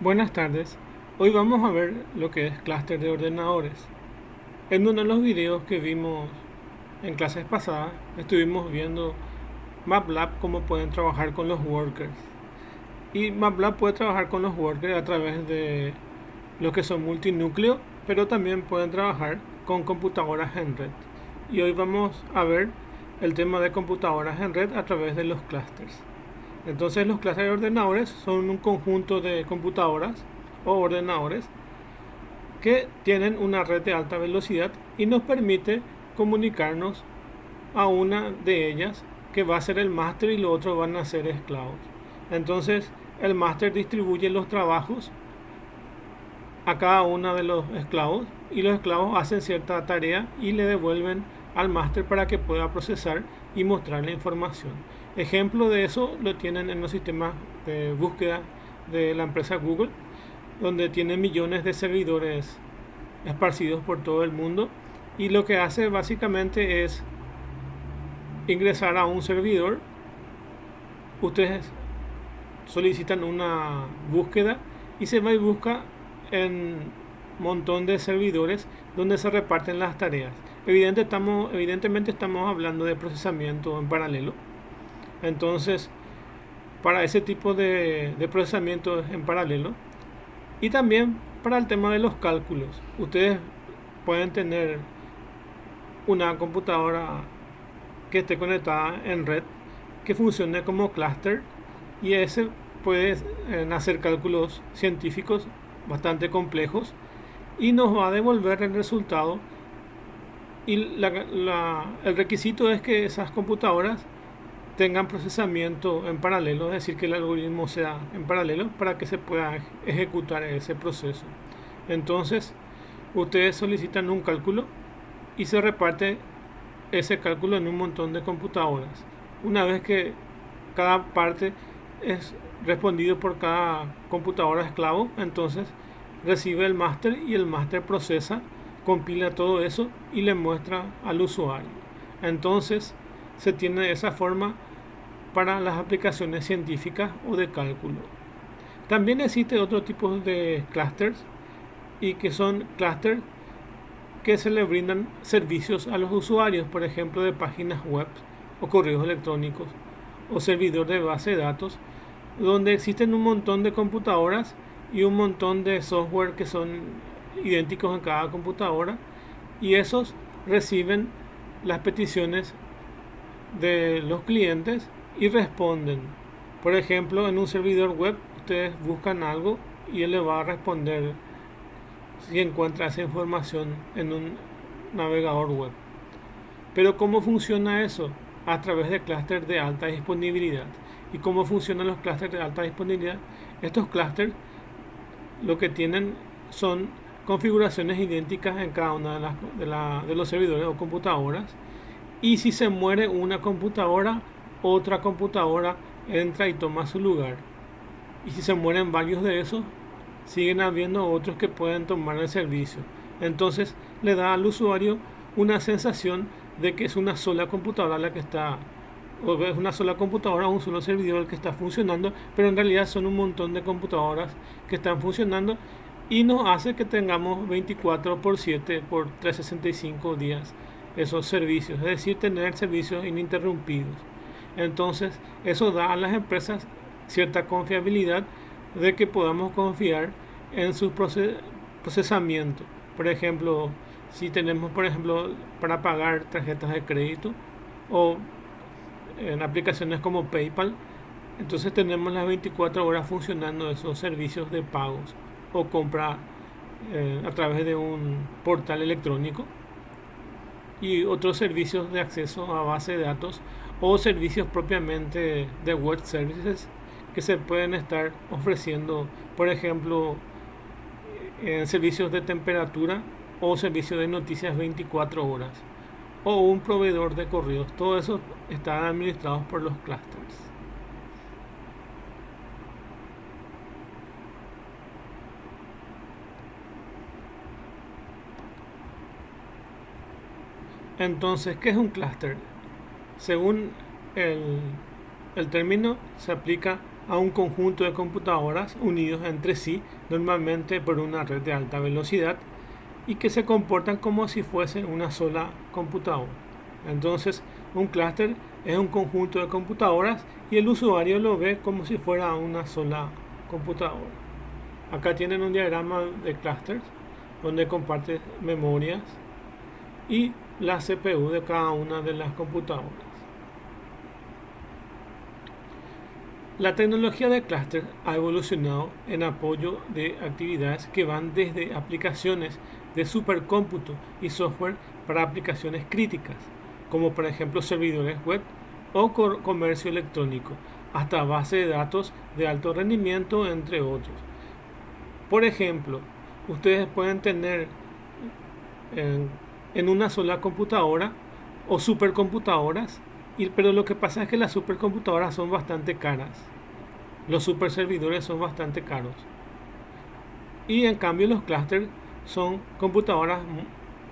Buenas tardes. Hoy vamos a ver lo que es clúster de ordenadores. En uno de los videos que vimos en clases pasadas, estuvimos viendo MATLAB cómo pueden trabajar con los workers. Y MATLAB puede trabajar con los workers a través de lo que son multinúcleo, pero también pueden trabajar con computadoras en red. Y hoy vamos a ver el tema de computadoras en red a través de los clústeres. Entonces los clústeres de ordenadores son un conjunto de computadoras o ordenadores que tienen una red de alta velocidad y nos permite comunicarnos a una de ellas que va a ser el máster y los otros van a ser esclavos. Entonces el máster distribuye los trabajos a cada uno de los esclavos y los esclavos hacen cierta tarea y le devuelven al máster para que pueda procesar y mostrar la información. Ejemplo de eso lo tienen en los sistemas de búsqueda de la empresa Google, donde tiene millones de servidores esparcidos por todo el mundo, y lo que hace básicamente es ingresar a un servidor. Ustedes solicitan una búsqueda y se va y busca en un montón de servidores donde se reparten las tareas. Evidentemente estamos hablando de procesamiento en paralelo. Entonces, para ese tipo de procesamiento en paralelo, y también para el tema de los cálculos, ustedes pueden tener una computadora que esté conectada en red, que funcione como clúster, y ese puede hacer cálculos científicos bastante complejos y nos va a devolver el resultado. Y el requisito es que esas computadoras tengan procesamiento en paralelo, es decir, que el algoritmo sea en paralelo para que se pueda ejecutar ese proceso. Entonces, ustedes solicitan un cálculo y se reparte ese cálculo en un montón de computadoras. Una vez que cada parte es respondido por cada computadora esclavo, entonces recibe el máster y el máster procesa, compila todo eso y le muestra al usuario. Entonces se tiene de esa forma para las aplicaciones científicas o de cálculo. También existe otro tipo de clusters, y que son clusters que se le brindan servicios a los usuarios, por ejemplo, de páginas web o correos electrónicos o servidor de base de datos, donde existen un montón de computadoras y un montón de software que son idénticos en cada computadora, y esos reciben las peticiones de los clientes y responden. Por ejemplo, en un servidor web ustedes buscan algo y él le va a responder si encuentra esa información en un navegador web. Pero ¿cómo funciona eso? A través de clústeres de alta disponibilidad. ¿Y cómo funcionan los clústeres de alta disponibilidad? Estos clústeres lo que tienen son configuraciones idénticas en cada una de los servidores o computadoras. Y si se muere una computadora, otra computadora entra y toma su lugar. Y si se mueren varios de esos, siguen habiendo otros que pueden tomar el servicio. Entonces le da al usuario una sensación de que es una sola computadora la que está, o es una sola computadora o un solo servidor el que está funcionando, pero en realidad son un montón de computadoras que están funcionando, y nos hace que tengamos 24 por 7 por 365 días esos servicios, es decir, tener servicios ininterrumpidos. Entonces eso da a las empresas cierta confiabilidad de que podamos confiar en su procesamiento. Por ejemplo, si tenemos, por ejemplo, para pagar tarjetas de crédito o en aplicaciones como PayPal, entonces tenemos las 24 horas funcionando esos servicios de pagos o compra a través de un portal electrónico, y otros servicios de acceso a base de datos o servicios propiamente de web services que se pueden estar ofreciendo, por ejemplo, en servicios de temperatura o servicios de noticias 24 horas o un proveedor de correos. Todo eso están administrados por los clusters. Entonces, ¿qué es un clúster? Según el, el término, se aplica a un conjunto de computadoras unidos entre sí, normalmente por una red de alta velocidad, y que se comportan como si fuese una sola computadora. Entonces, un clúster es un conjunto de computadoras y el usuario lo ve como si fuera una sola computadora. Acá tienen un diagrama de clústeres donde comparte memorias y la CPU de cada una de las computadoras. La tecnología de clúster ha evolucionado en apoyo de actividades que van desde aplicaciones de supercómputo y software para aplicaciones críticas, como por ejemplo servidores web o comercio electrónico, hasta base de datos de alto rendimiento, entre otros. Por ejemplo, ustedes pueden tener en una sola computadora o supercomputadoras, pero lo que pasa es que las supercomputadoras son bastante caras. Los superservidores son bastante caros. Y en cambio los clústeres son computadoras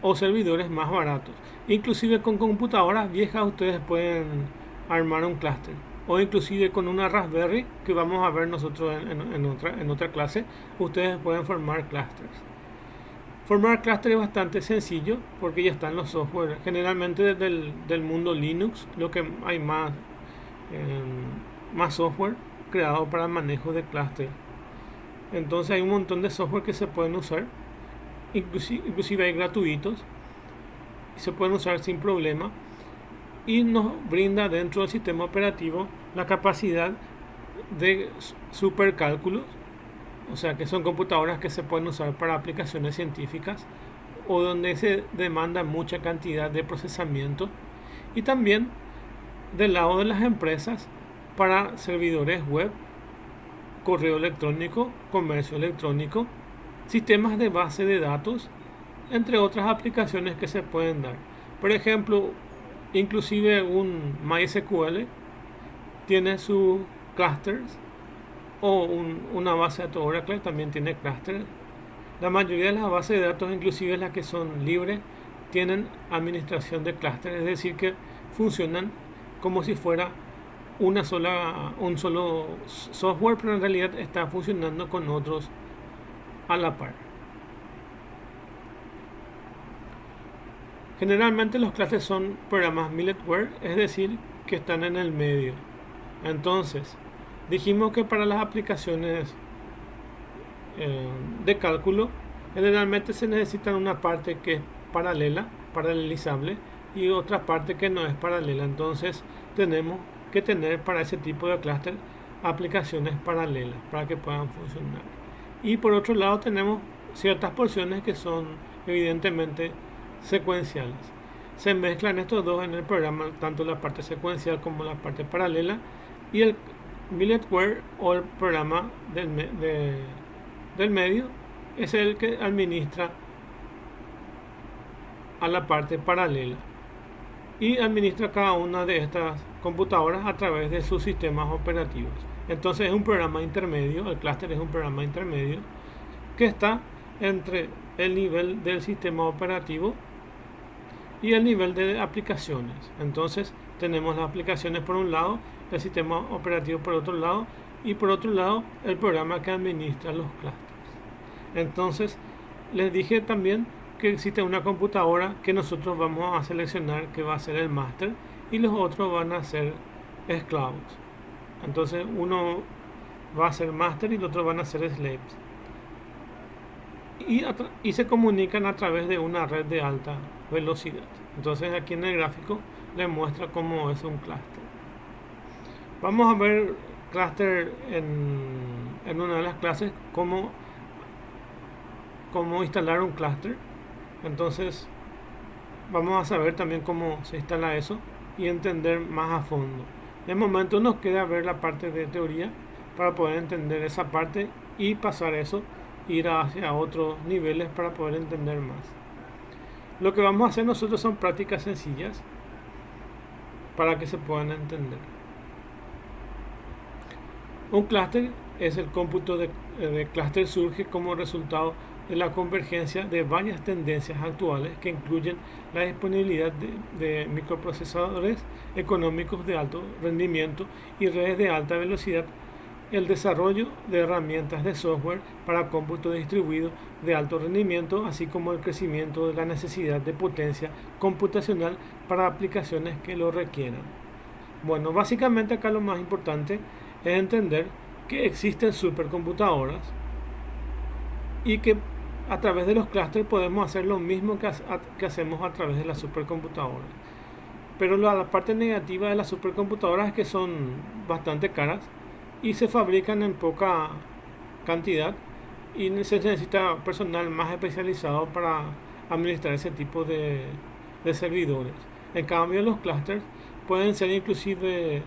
o servidores más baratos. Inclusive con computadoras viejas ustedes pueden armar un clúster. O inclusive con una Raspberry, que vamos a ver nosotros en otra clase, ustedes pueden formar clústeres. Formar clúster es bastante sencillo porque ya están los software. Generalmente del mundo Linux, lo que hay más software creado para el manejo de clúster. Entonces hay un montón de software que se pueden usar, inclusive hay gratuitos, y se pueden usar sin problema, y nos brinda dentro del sistema operativo la capacidad de supercálculos, o sea que son computadoras que se pueden usar para aplicaciones científicas o donde se demanda mucha cantidad de procesamiento, y también del lado de las empresas para servidores web, correo electrónico, comercio electrónico, sistemas de base de datos, entre otras aplicaciones que se pueden dar. Por ejemplo, inclusive un MySQL tiene sus clusters, o una base de datos Oracle también tiene clusters. La mayoría de las bases de datos, inclusive las que son libres, tienen administración de clusters, es decir que funcionan como si fuera un solo software, pero en realidad está funcionando con otros a la par. Generalmente los clusters son programas middleware, es decir, que están en el medio. Entonces, dijimos que para las aplicaciones de cálculo, generalmente se necesita una parte que es paralelizable, y otra parte que no es paralela. Entonces, tenemos que tener para ese tipo de clúster aplicaciones paralelas para que puedan funcionar. Y por otro lado tenemos ciertas porciones que son evidentemente secuenciales. Se mezclan estos dos en el programa, tanto la parte secuencial como la parte paralela, y el middleware o el programa del medio es el que administra a la parte paralela y administra cada una de estas computadoras a través de sus sistemas operativos. Entonces es un programa intermedio, el clúster es un programa intermedio que está entre el nivel del sistema operativo y el nivel de aplicaciones. Entonces tenemos las aplicaciones por un lado, el sistema operativo por otro lado, y por otro lado el programa que administra los clústeres. Entonces les dije también que existe una computadora que nosotros vamos a seleccionar, que va a ser el máster, y los otros van a ser esclavos. Entonces uno va a ser máster y los otros van a ser slaves, y se comunican a través de una red de alta velocidad. Entonces aquí en el gráfico les muestra cómo es un clúster. Vamos a ver clúster en una de las clases, cómo instalar un clúster. Entonces vamos a saber también cómo se instala eso y entender más a fondo. De momento nos queda ver la parte de teoría para poder entender esa parte y pasar eso, ir hacia otros niveles para poder entender más. Lo que vamos a hacer nosotros son prácticas sencillas para que se puedan entender. Un clúster es el cómputo de clúster, surge como resultado de la convergencia de varias tendencias actuales que incluyen la disponibilidad de microprocesadores económicos de alto rendimiento y redes de alta velocidad el desarrollo de herramientas de software para cómputo distribuido de alto rendimiento, así como el crecimiento de la necesidad de potencia computacional para aplicaciones que lo requieran. Bueno, básicamente acá lo más importante es entender que existen supercomputadoras y que a través de los clústeres podemos hacer lo mismo que hacemos a través de las supercomputadoras. Pero la parte negativa de las supercomputadoras es que son bastante caras y se fabrican en poca cantidad y se necesita personal más especializado para administrar ese tipo de servidores. En cambio, los clústeres pueden ser inclusive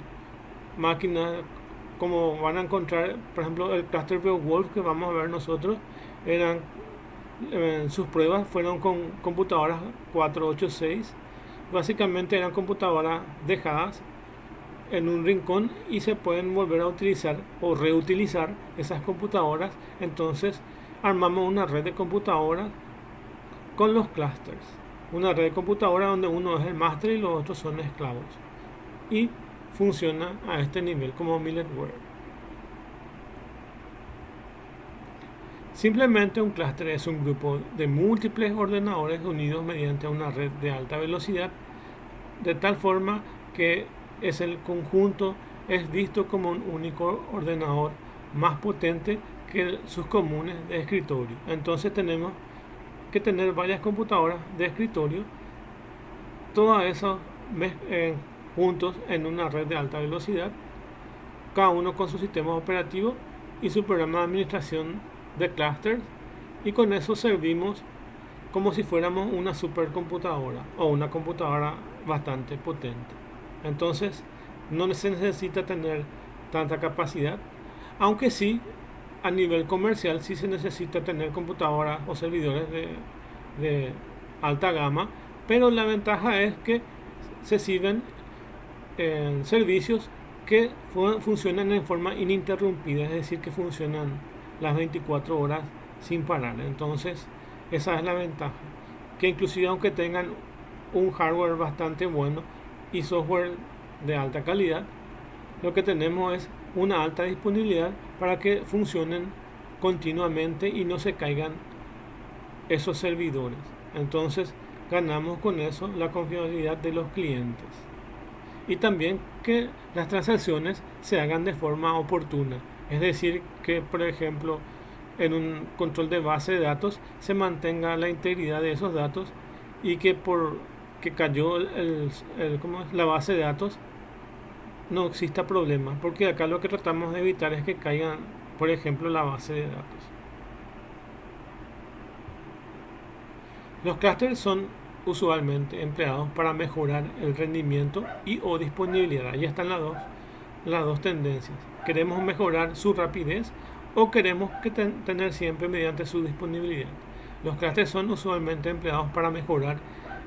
máquinas como van a encontrar, por ejemplo, el clúster Beowulf que vamos a ver nosotros, sus pruebas fueron con computadoras 486. Básicamente eran computadoras dejadas en un rincón y se pueden volver a utilizar o reutilizar esas computadoras. Entonces armamos una red de computadoras con los clusters, una red de computadoras donde uno es el máster y los otros son esclavos, y funciona a este nivel como milletware. Simplemente un clúster es un grupo de múltiples ordenadores unidos mediante una red de alta velocidad, de tal forma que el conjunto es visto como un único ordenador más potente que sus comunes de escritorio. Entonces tenemos que tener varias computadoras de escritorio, todas esas juntos en una red de alta velocidad, cada uno con su sistema operativo y su programa de administración de clusters, y con eso servimos como si fuéramos una supercomputadora o una computadora bastante potente. Entonces no se necesita tener tanta capacidad, aunque sí a nivel comercial sí se necesita tener computadoras o servidores de alta gama, pero la ventaja es que se sirven en servicios que funcionan en forma ininterrumpida, es decir, que funcionan las 24 horas sin parar. Entonces esa es la ventaja, que inclusive aunque tengan un hardware bastante bueno y software de alta calidad, lo que tenemos es una alta disponibilidad para que funcionen continuamente y no se caigan esos servidores. Entonces ganamos con eso la confiabilidad de los clientes y también que las transacciones se hagan de forma oportuna. Es decir, que por ejemplo en un control de base de datos se mantenga la integridad de esos datos y que por que cayó la base de datos no exista problema, porque acá lo que tratamos de evitar es que caigan, por ejemplo, la base de datos. Los clústeres son usualmente empleados para mejorar el rendimiento y o disponibilidad. Ahí están las dos tendencias. Queremos mejorar su rapidez o queremos tener siempre mediante su disponibilidad. Los clústeres son usualmente empleados para mejorar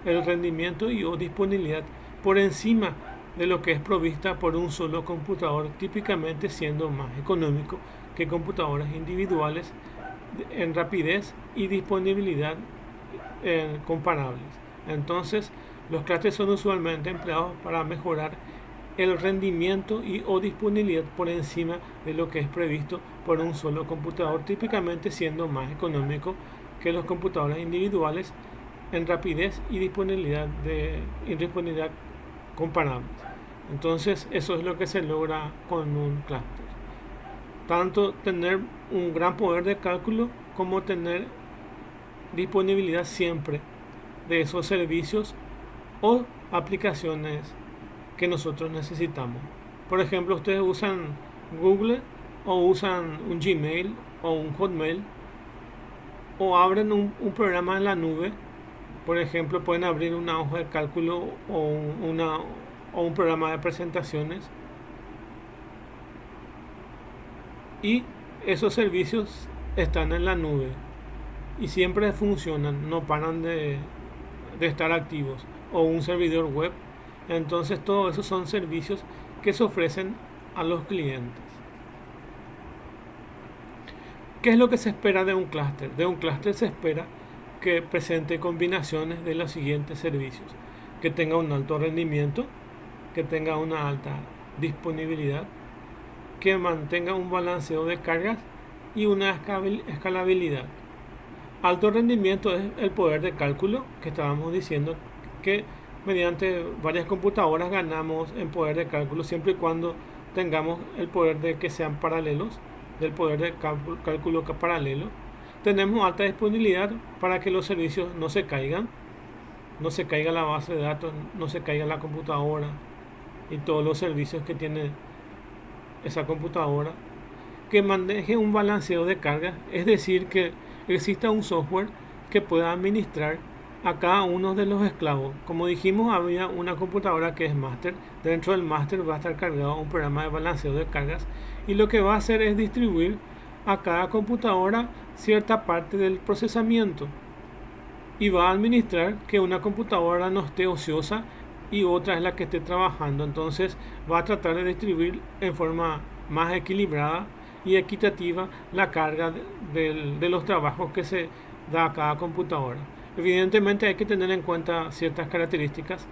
el rendimiento y o disponibilidad por encima de lo que es provista por un solo computador, típicamente siendo más económico que computadoras individuales en rapidez y disponibilidad comparables. Entonces, los clústeres son usualmente empleados para mejorar el rendimiento y o disponibilidad por encima de lo que es previsto por un solo computador, típicamente siendo más económico que los computadores individuales en rapidez y disponibilidad comparables. Entonces eso es lo que se logra con un clúster, tanto tener un gran poder de cálculo como tener disponibilidad siempre de esos servicios o aplicaciones que nosotros necesitamos. Por ejemplo, ustedes usan Google o usan un Gmail o un Hotmail o abren un programa en la nube. Por ejemplo, pueden abrir una hoja de cálculo o un programa de presentaciones, y esos servicios están en la nube y siempre funcionan, no paran de estar activos, o un servidor web. Entonces todos esos son servicios que se ofrecen a los clientes. ¿Qué es lo que se espera de un clúster? De un clúster se espera que presente combinaciones de los siguientes servicios: que tenga un alto rendimiento, que tenga una alta disponibilidad, que mantenga un balanceo de cargas y una escalabilidad. Alto rendimiento es el poder de cálculo que estábamos diciendo que mediante varias computadoras ganamos en poder de cálculo siempre y cuando tengamos el poder de que sean paralelos, del poder de cálculo paralelo. Tenemos alta disponibilidad para que los servicios no se caigan, no se caiga la base de datos, no se caiga la computadora y todos los servicios que tiene esa computadora. Que maneje un balanceo de cargas, es decir, que exista un software que pueda administrar a cada uno de los esclavos. Como dijimos, había una computadora que es master. Dentro del master va a estar cargado un programa de balanceo de cargas y lo que va a hacer es distribuir a cada computadora cierta parte del procesamiento y va a administrar que una computadora no esté ociosa y otra es la que esté trabajando. Entonces va a tratar de distribuir en forma más equilibrada y equitativa la carga de los trabajos que se da a cada computadora. Evidentemente hay que tener en cuenta ciertas características.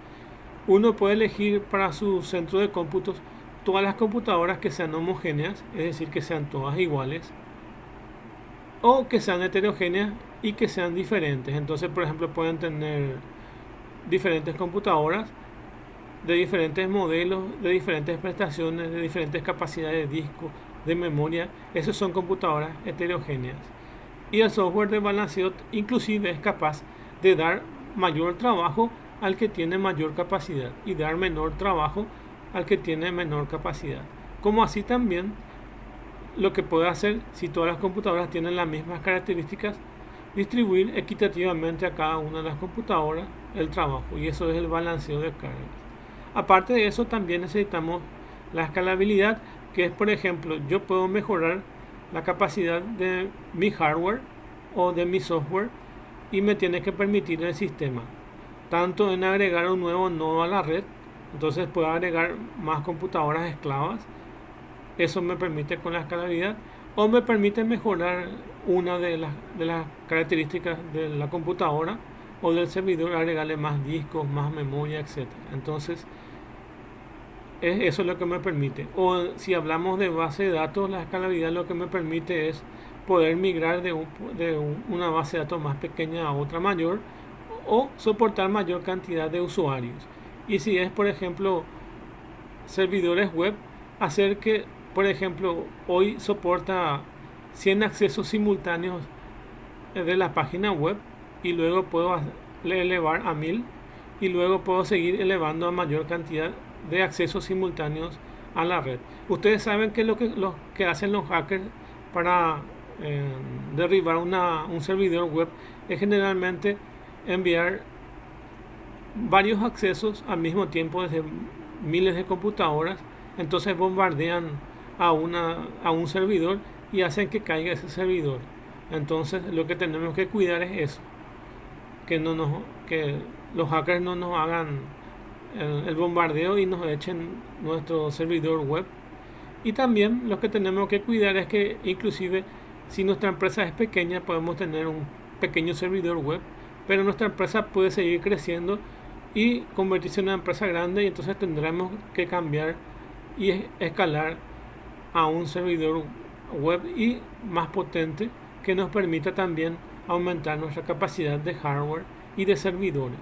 Uno puede elegir para su centro de cómputos todas las computadoras que sean homogéneas, es decir, que sean todas iguales, o que sean heterogéneas y que sean diferentes. Entonces, por ejemplo, pueden tener diferentes computadoras de diferentes modelos, de diferentes prestaciones, de diferentes capacidades de disco, de memoria. Esas son computadoras heterogéneas. Y el software de balanceo inclusive es capaz de dar mayor trabajo al que tiene mayor capacidad y dar menor trabajo al que tiene menor capacidad. Como así también lo que puede hacer, si todas las computadoras tienen las mismas características, distribuir equitativamente a cada una de las computadoras el trabajo, y eso es el balanceo de cargas. Aparte de eso, también necesitamos la escalabilidad, que es, por ejemplo, yo puedo mejorar la capacidad de mi hardware o de mi software y me tiene que permitir el sistema tanto en agregar un nuevo nodo a la red, entonces puedo agregar más computadoras esclavas, eso me permite con la escalabilidad, o me permite mejorar una de las características de la computadora o del servidor, agregarle más discos, más memoria, etc. Entonces eso es lo que me permite. O si hablamos de base de datos, la escalabilidad lo que me permite es poder migrar de una base de datos más pequeña a otra mayor, o soportar mayor cantidad de usuarios. Y si es, por ejemplo, servidores web, hacer que, por ejemplo, hoy soporta 100 accesos simultáneos de la página web y luego puedo elevar a 1000 y luego puedo seguir elevando a mayor cantidad de accesos simultáneos a la red. Ustedes saben que lo que hacen los hackers para derribar un servidor web es generalmente enviar varios accesos al mismo tiempo desde miles de computadoras. Entonces bombardean a un servidor y hacen que caiga ese servidor. Entonces lo que tenemos que cuidar es eso, que los hackers no nos hagan el bombardeo y nos echen nuestro servidor web. Y también lo que tenemos que cuidar es que inclusive si nuestra empresa es pequeña podemos tener un pequeño servidor web, pero nuestra empresa puede seguir creciendo y convertirse en una empresa grande, y entonces tendremos que cambiar y escalar a un servidor web y más potente que nos permita también aumentar nuestra capacidad de hardware y de servidores.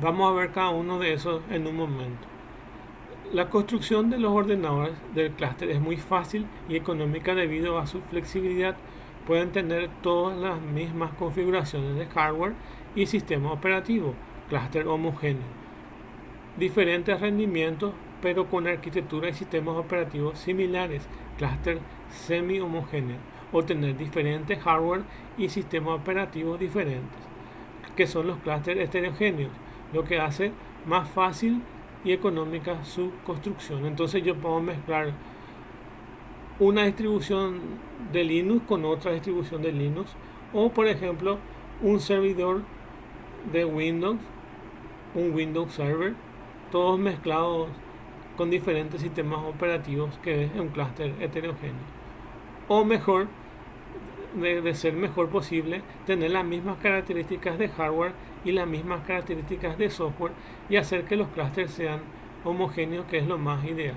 Vamos a ver cada uno de esos en un momento. La construcción de los ordenadores del clúster es muy fácil y económica debido a su flexibilidad. Pueden tener todas las mismas configuraciones de hardware y sistema operativo, clúster homogéneo, diferentes rendimientos pero con arquitectura y sistemas operativos similares, clúster semi-homogéneo, o tener diferentes hardware y sistemas operativos diferentes, que son los clústeres heterogéneos, lo que hace más fácil y económica su construcción. Entonces yo puedo mezclar una distribución de Linux con otra distribución de Linux, o por ejemplo un servidor de Windows, un Windows Server, todos mezclados con diferentes sistemas operativos, que es un clúster heterogéneo. O mejor, de ser mejor posible, tener las mismas características de hardware y las mismas características de software y hacer que los clústeres sean homogéneo, que es lo más ideal.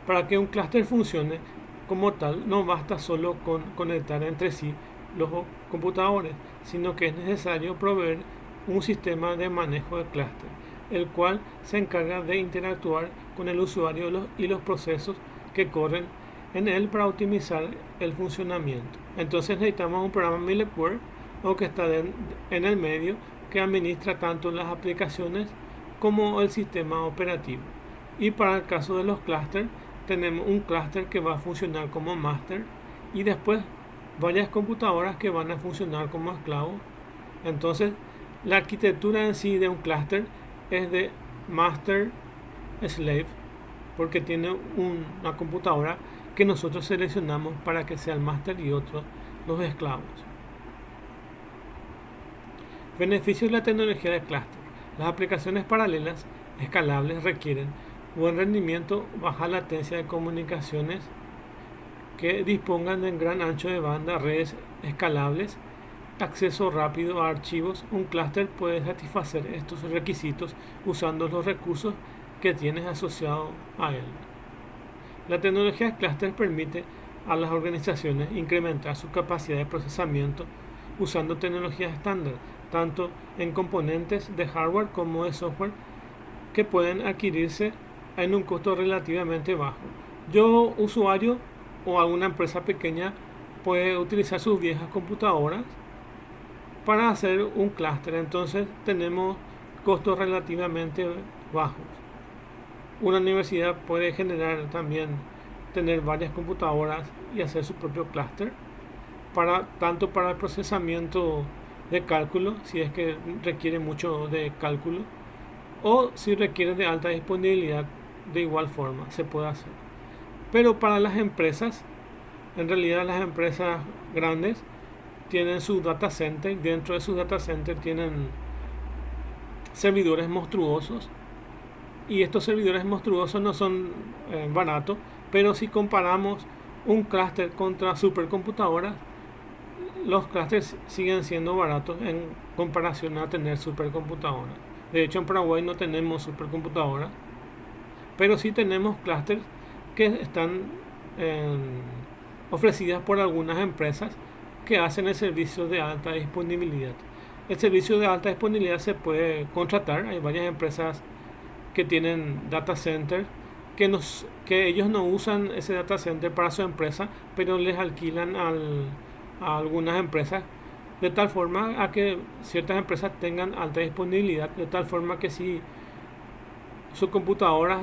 Para que un clúster funcione como tal, no basta solo con conectar entre sí los computadores, sino que es necesario proveer un sistema de manejo de clúster, el cual se encarga de interactuar con el usuario y los procesos que corren en él para optimizar el funcionamiento. Entonces necesitamos un programa middleware o que está en el medio, que administra tanto las aplicaciones como el sistema operativo. Y para el caso de los clústeres, tenemos un clúster que va a funcionar como master y después varias computadoras que van a funcionar como esclavos. Entonces, la arquitectura en sí de un clúster es de master slave, porque tiene una computadora que nosotros seleccionamos para que sea el master y otros los esclavos. Beneficios de la tecnología de clúster. Las aplicaciones paralelas escalables requieren buen rendimiento, baja latencia de comunicaciones, que dispongan de gran ancho de banda, redes escalables, acceso rápido a archivos. Un clúster puede satisfacer estos requisitos usando los recursos que tienes asociado a él. La tecnología de clúster permite a las organizaciones incrementar su capacidad de procesamiento usando tecnologías estándar, tanto en componentes de hardware como de software, que pueden adquirirse en un costo relativamente bajo. Yo, usuario o alguna empresa pequeña, puede utilizar sus viejas computadoras para hacer un clúster, entonces tenemos costos relativamente bajos. Una universidad puede generar también, tener varias computadoras y hacer su propio clúster, tanto para el procesamiento de cálculo, si es que requiere mucho de cálculo, o si requiere de alta disponibilidad, de igual forma se puede hacer. Pero para las empresas, en realidad las empresas grandes tienen su data center, dentro de sus data center tienen servidores monstruosos, y estos servidores monstruosos no son baratos, pero si comparamos un clúster contra supercomputadoras, los clústeres siguen siendo baratos en comparación a tener supercomputadoras. De hecho, en Paraguay no tenemos supercomputadoras, pero sí tenemos clústeres que están ofrecidas por algunas empresas que hacen el servicio de alta disponibilidad. El servicio de alta disponibilidad se puede contratar. Hay varias empresas que tienen data center que ellos no usan ese data center para su empresa, pero les alquilan a algunas empresas, de tal forma a que ciertas empresas tengan alta disponibilidad, de tal forma que si su computadora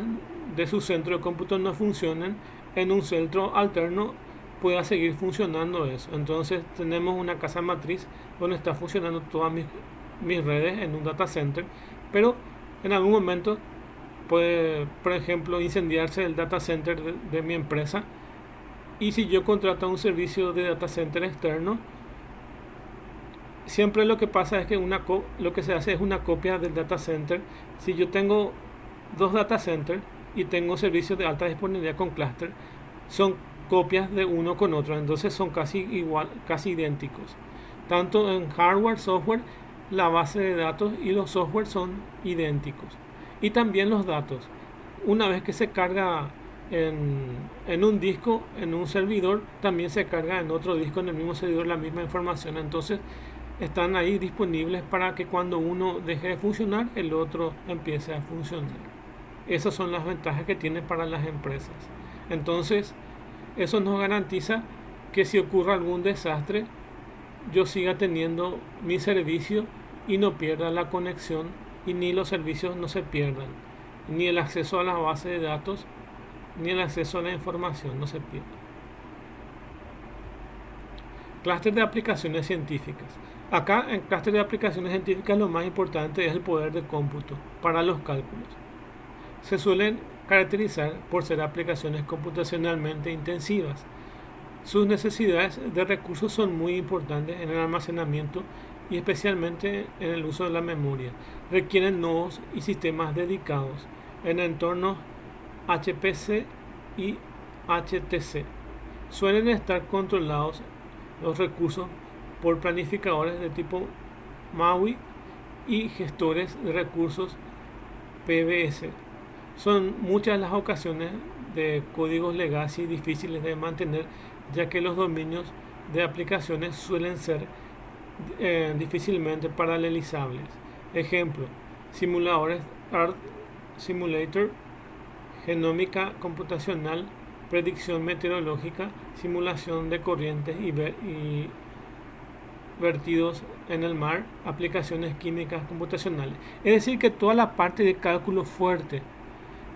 de su centro de cómputo no funcionan, en un centro alterno pueda seguir funcionando eso. Entonces tenemos una casa matriz donde está funcionando todas mis redes en un data center, pero en algún momento puede, por ejemplo, incendiarse el data center de mi empresa, y si yo contrato un servicio de data center externo, siempre lo que pasa es que lo que se hace es una copia del data center. Si yo tengo dos data centers y tengo servicios de alta disponibilidad con clúster, son copias de uno con otro, entonces son casi igual, casi idénticos. Tanto en hardware, software, la base de datos y los software son idénticos. Y también los datos. Una vez que se carga en un disco, en un servidor, también se carga en otro disco, en el mismo servidor, la misma información. Entonces están ahí disponibles para que cuando uno deje de funcionar, el otro empiece a funcionar. Esas son las ventajas que tiene para las empresas. Entonces, eso nos garantiza que si ocurre algún desastre, yo siga teniendo mi servicio y no pierda la conexión, y ni los servicios no se pierdan, ni el acceso a la base de datos, ni el acceso a la información no se pierda. Clúster de aplicaciones científicas. Acá en clúster de aplicaciones científicas lo más importante es el poder de cómputo para los cálculos. Se suelen caracterizar por ser aplicaciones computacionalmente intensivas. Sus necesidades de recursos son muy importantes en el almacenamiento y especialmente en el uso de la memoria. Requieren nodos y sistemas dedicados en entornos HPC y HTC. Suelen estar controlados los recursos por planificadores de tipo MAUI y gestores de recursos PBS. Son muchas las ocasiones de códigos legacy difíciles de mantener, ya que los dominios de aplicaciones suelen ser difícilmente paralelizables. Ejemplo: simuladores Earth Simulator, genómica computacional, predicción meteorológica, simulación de corrientes y vertidos en el mar, aplicaciones químicas computacionales. Es decir, que toda la parte de cálculo fuerte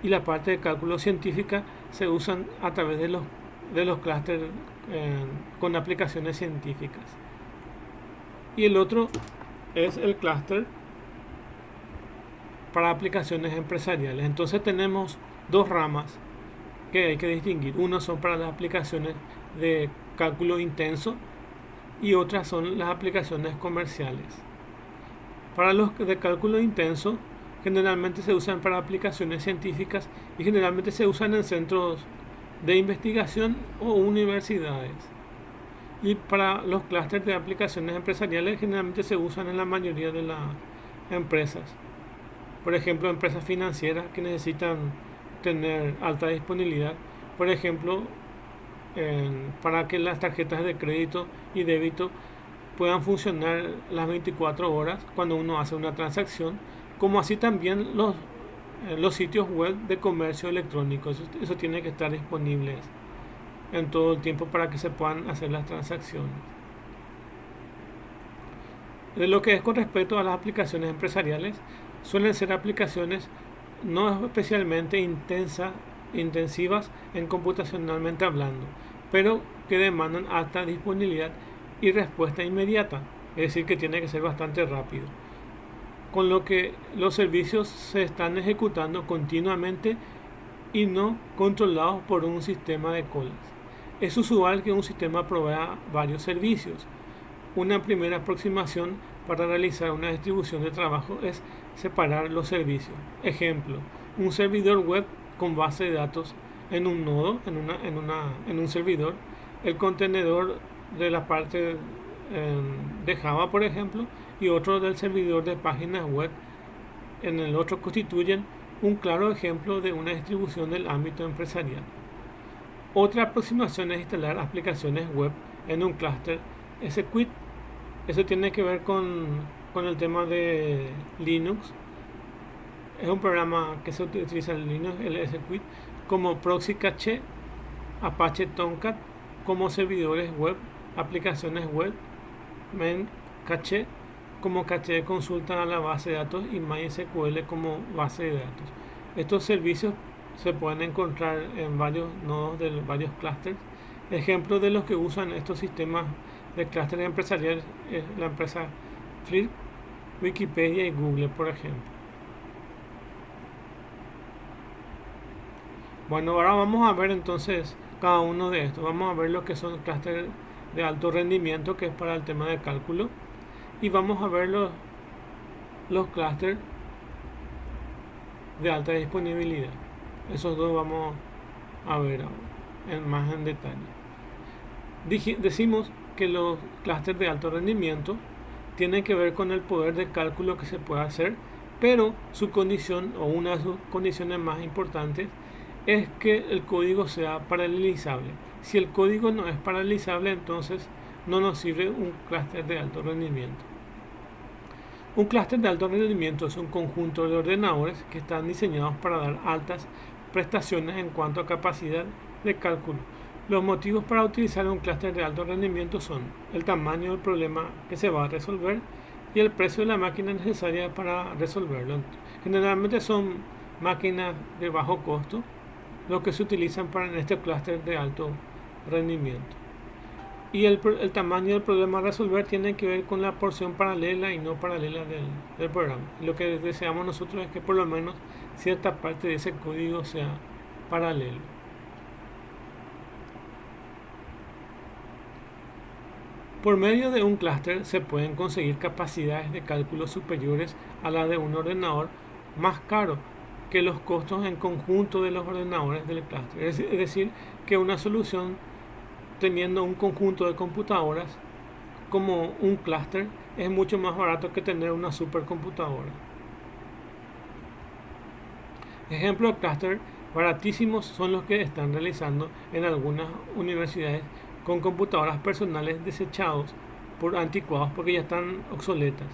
y la parte de cálculo científica se usan a través de los clústeres con aplicaciones científicas. Y el otro es el clúster para aplicaciones empresariales. Entonces tenemos dos ramas que hay que distinguir. Uno son para las aplicaciones de cálculo intenso y otras son las aplicaciones comerciales. Para los de cálculo intenso, generalmente se usan para aplicaciones científicas y generalmente se usan en centros de investigación o universidades. Y para los clústeres de aplicaciones empresariales, generalmente se usan en la mayoría de las empresas. Por ejemplo, empresas financieras que necesitan tener alta disponibilidad. Por ejemplo, para que las tarjetas de crédito y débito puedan funcionar las 24 horas cuando uno hace una transacción, como así también los sitios web de comercio electrónico. Eso tiene que estar disponible en todo el tiempo para que se puedan hacer las transacciones. De lo que es con respecto a las aplicaciones empresariales, suelen ser aplicaciones no especialmente intensivas en computacionalmente hablando, pero que demandan alta disponibilidad y respuesta inmediata, es decir, que tiene que ser bastante rápido, con lo que los servicios se están ejecutando continuamente y no controlados por un sistema de colas. Es usual que un sistema provea varios servicios. Una primera aproximación para realizar una distribución de trabajo es separar los servicios. Ejemplo: un servidor web con base de datos en un nodo, en un servidor, el contenedor de la parte de Java, por ejemplo, y otro del servidor de páginas web en el otro, constituyen un claro ejemplo de una distribución del ámbito empresarial. Otra aproximación es instalar aplicaciones web en un clúster SQuit. Eso tiene que ver con el tema de Linux. Es un programa que se utiliza en Linux, el SQuit, como proxy caché, Apache Tomcat como servidores web, aplicaciones web, main caché como caché de consulta a la base de datos y MySQL como base de datos. Estos servicios se pueden encontrar en varios nodos de varios clústeres. Ejemplos de los que usan estos sistemas de clústeres empresariales es la empresa Flip, Wikipedia y Google, por ejemplo. Bueno, ahora vamos a ver entonces cada uno de estos. Vamos a ver lo que son clústeres de alto rendimiento, que es para el tema de cálculo, y vamos a ver los clústeres de alta disponibilidad. Esos dos vamos a ver más en detalle. Decimos que los clústeres de alto rendimiento tienen que ver con el poder de cálculo que se puede hacer, pero su condición, o una de sus condiciones más importantes, es que el código sea paralelizable. Si el código no es paralelizable, entonces no nos sirve un clúster de alto rendimiento. Un clúster de alto rendimiento es un conjunto de ordenadores que están diseñados para dar altas prestaciones en cuanto a capacidad de cálculo. Los motivos para utilizar un clúster de alto rendimiento son el tamaño del problema que se va a resolver y el precio de la máquina necesaria para resolverlo. Generalmente son máquinas de bajo costo lo que se utilizan en este clúster de alto rendimiento. Y el tamaño del problema a resolver tiene que ver con la porción paralela y no paralela del programa. Lo que deseamos nosotros es que por lo menos cierta parte de ese código sea paralelo. Por medio de un clúster se pueden conseguir capacidades de cálculo superiores a las de un ordenador más caro que los costos en conjunto de los ordenadores del clúster. Es decir, que una solución teniendo un conjunto de computadoras como un clúster es mucho más barato que tener una supercomputadora. Ejemplos de clúster baratísimos son los que están realizando en algunas universidades con computadoras personales desechados por anticuados porque ya están obsoletas,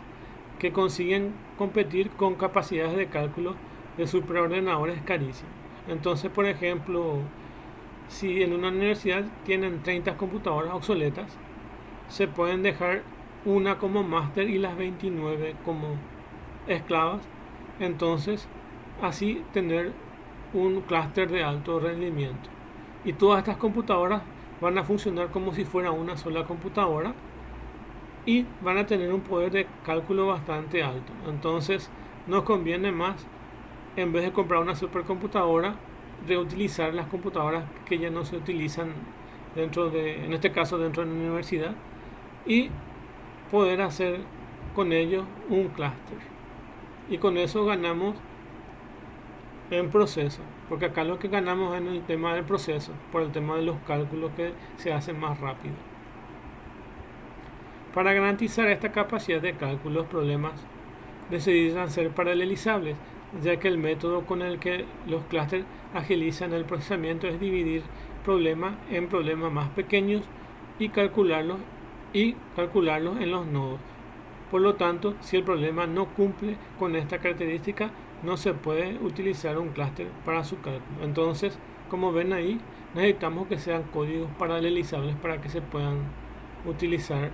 que consiguen competir con capacidades de cálculo de superordenadores carísimos. Entonces, por ejemplo, si en una universidad tienen 30 computadoras obsoletas, se pueden dejar una como máster y las 29 como esclavas. Entonces, así tener un clúster de alto rendimiento. Y todas estas computadoras van a funcionar como si fuera una sola computadora y van a tener un poder de cálculo bastante alto. Entonces, nos conviene más, en vez de comprar una supercomputadora, reutilizar las computadoras que ya no se utilizan en este caso dentro de la universidad, y poder hacer con ello un clúster. Y con eso ganamos en proceso, porque acá lo que ganamos es en el tema del proceso, por el tema de los cálculos que se hacen más rápido. Para garantizar esta capacidad de cálculo, los problemas necesitan ser paralelizables, ya que el método con el que los clústeres agilizan el procesamiento es dividir problemas en problemas más pequeños y calcularlos en los nodos. Por lo tanto, si el problema no cumple con esta característica, no se puede utilizar un clúster para su cálculo. Entonces, como ven ahí, necesitamos que sean códigos paralelizables para que se puedan utilizar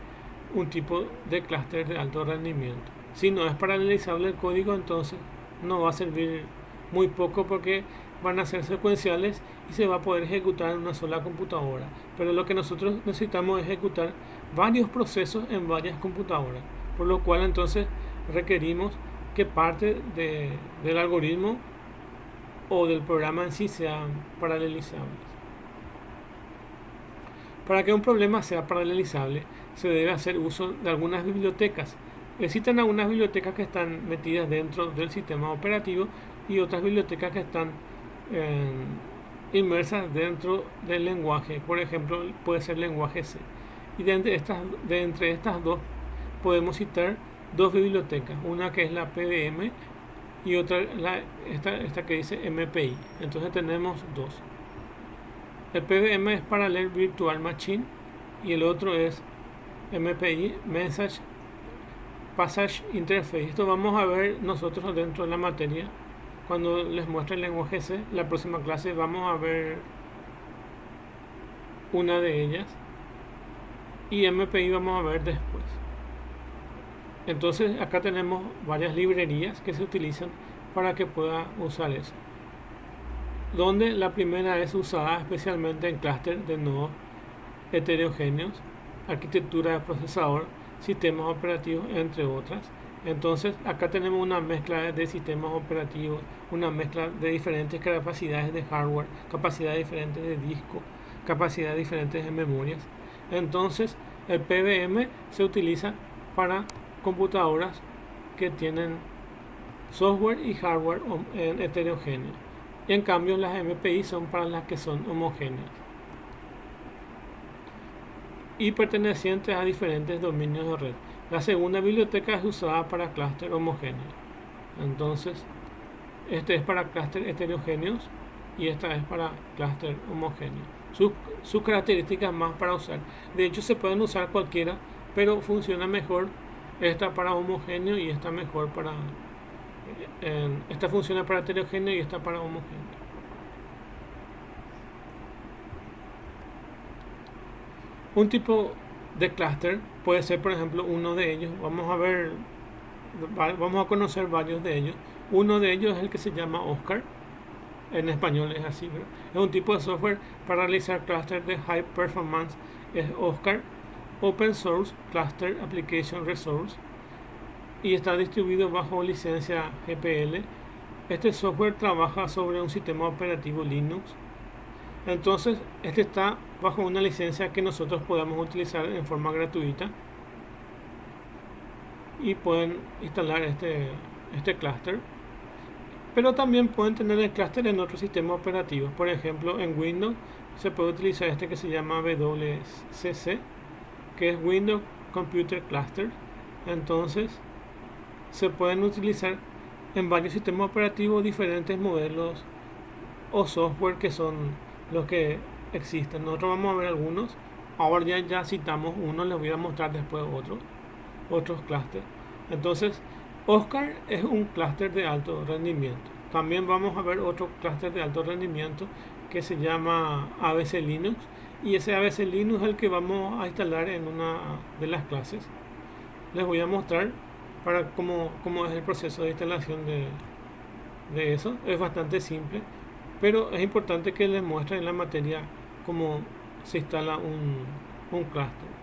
un tipo de clúster de alto rendimiento. Si no es paralelizable el código, entonces no va a servir muy poco, porque van a ser secuenciales y se va a poder ejecutar en una sola computadora. Pero lo que nosotros necesitamos es ejecutar varios procesos en varias computadoras, por lo cual entonces requerimos que parte del algoritmo o del programa en sí sean paralelizables. Para que un problema sea paralelizable, se debe hacer uso de algunas bibliotecas. Existen algunas bibliotecas que están metidas dentro del sistema operativo y otras bibliotecas que están inmersas dentro del lenguaje. Por ejemplo, puede ser lenguaje C. Y de entre estas dos podemos citar dos bibliotecas, una que es la PDM y otra esta que dice MPI. Entonces tenemos dos. El PDM es Parallel Virtual Machine y el otro es MPI, Message Passage Interface. Esto vamos a ver nosotros dentro de la materia cuando les muestre el lenguaje C. La próxima clase vamos a ver una de ellas y MPI vamos a ver después. Entonces acá tenemos varias librerías que se utilizan para que pueda usar eso, donde la primera es usada especialmente en clúster de nodos heterogéneos, arquitectura de procesador, sistemas operativos, entre otras. Entonces acá tenemos una mezcla de sistemas operativos, una mezcla de diferentes capacidades de hardware, capacidades diferentes de disco, capacidades diferentes de memorias. Entonces el PVM se utiliza para computadoras que tienen software y hardware heterogéneos. En cambio, las MPI son para las que son homogéneas y pertenecientes a diferentes dominios de red. La segunda biblioteca es usada para clúster homogéneos. Entonces, este es para clúster heterogéneos y esta es para clúster homogéneos. Sus características más para usar. De hecho, se pueden usar cualquiera, pero funciona mejor esta para homogéneo y esta mejor para... esta funciona para heterogéneo y esta para homogéneo. Un tipo de clúster puede ser, por ejemplo, uno de ellos. Vamos a conocer varios de ellos. Uno de ellos es el que se llama Oscar. En español es así, ¿verdad? Es un tipo de software para realizar clúster de high performance. Es Oscar Open Source Cluster Application Resource y está distribuido bajo licencia GPL. Este software trabaja sobre un sistema operativo Linux. Entonces, este está bajo una licencia que nosotros podemos utilizar en forma gratuita y pueden instalar este clúster. Pero también pueden tener el clúster en otros sistemas operativos. Por ejemplo, en Windows se puede utilizar este que se llama WCC, que es Windows Computer Cluster. Entonces, se pueden utilizar en varios sistemas operativos diferentes modelos o software que son los que existen. Nosotros vamos a ver algunos. Ahora ya citamos uno, les voy a mostrar después otros clústeres. Entonces, Oscar es un clúster de alto rendimiento. También vamos a ver otro clúster de alto rendimiento que se llama ABC Linux, y ese ABC Linux es el que vamos a instalar en una de las clases. Les voy a mostrar para cómo es el proceso de instalación de eso. Es bastante simple, pero es importante que les muestre en la materia cómo se instala un clúster.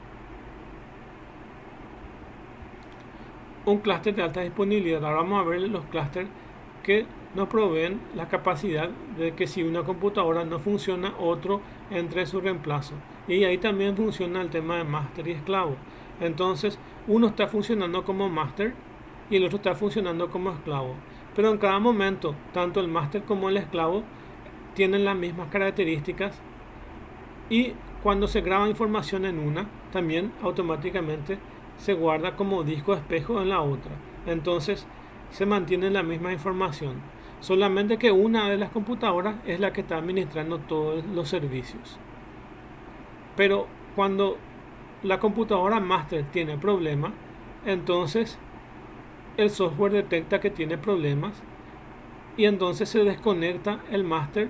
Un clúster de alta disponibilidad. Ahora vamos a ver los clústeres que nos proveen la capacidad de que si una computadora no funciona, otro entre su reemplazo. Y ahí también funciona el tema de máster y esclavo. Entonces, uno está funcionando como máster y el otro está funcionando como esclavo. Pero en cada momento, tanto el máster como el esclavo tienen las mismas características, y cuando se graba información en una, también automáticamente se guarda como disco espejo en la otra. Entonces se mantiene la misma información, solamente que una de las computadoras es la que está administrando todos los servicios. Pero cuando la computadora master tiene problemas, entonces el software detecta que tiene problemas y entonces se desconecta el master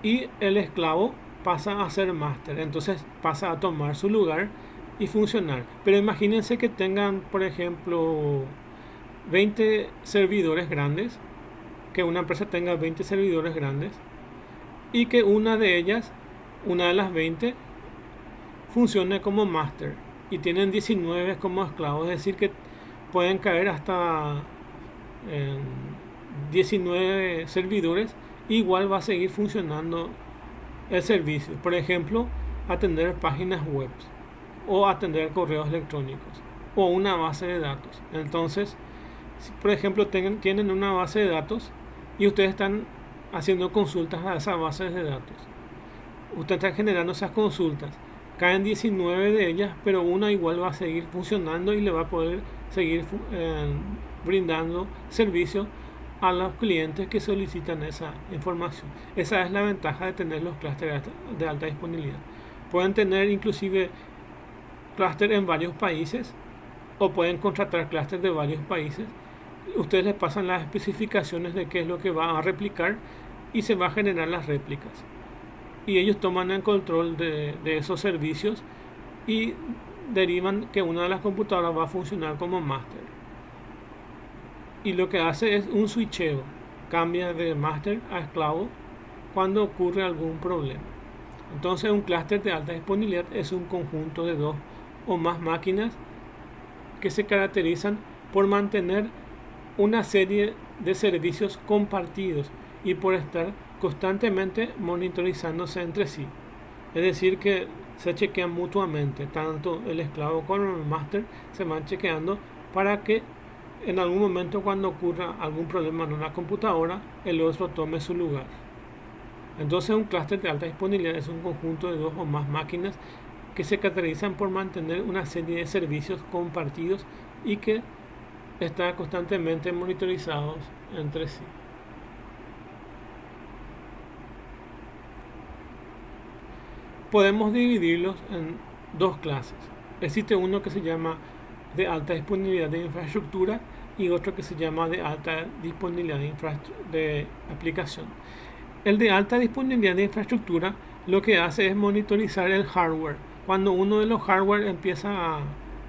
y el esclavo pasa a ser máster, entonces pasa a tomar su lugar y funcionar. Pero imagínense que tengan, por ejemplo, 20 servidores grandes, que una empresa tenga 20 servidores grandes y que una de las 20, funcione como máster y tienen 19 como esclavos, es decir que pueden caer hasta 19 servidores, igual va a seguir funcionando el servicio. Por ejemplo, atender páginas web o atender correos electrónicos o una base de datos. Entonces, si por ejemplo tienen una base de datos y ustedes están haciendo consultas a esas bases de datos, ustedes están generando esas consultas, caen 19 de ellas, pero una igual va a seguir funcionando y le va a poder seguir brindando servicio a los clientes que solicitan esa información. Esa es la ventaja de tener los clústeres de alta disponibilidad. Pueden tener inclusive clústeres en varios países o pueden contratar clústeres de varios países. Ustedes les pasan las especificaciones de qué es lo que va a replicar y se va a generar las réplicas. Y ellos toman el control de esos servicios y derivan que una de las computadoras va a funcionar como máster. Y lo que hace es un switcheo, cambia de máster a esclavo cuando ocurre algún problema. Entonces un clúster de alta disponibilidad es un conjunto de dos o más máquinas que se caracterizan por mantener una serie de servicios compartidos y por estar constantemente monitorizándose entre sí. Es decir que se chequean mutuamente, tanto el esclavo como el máster se van chequeando para que en algún momento cuando ocurra algún problema en una computadora, el otro tome su lugar. Entonces un clúster de alta disponibilidad es un conjunto de dos o más máquinas que se caracterizan por mantener una serie de servicios compartidos y que están constantemente monitorizados entre sí. Podemos dividirlos en dos clases. Existe uno que se llama de alta disponibilidad de infraestructura y otro que se llama de alta disponibilidad de aplicación. El de alta disponibilidad de infraestructura lo que hace es monitorizar el hardware. Cuando uno de los hardware empieza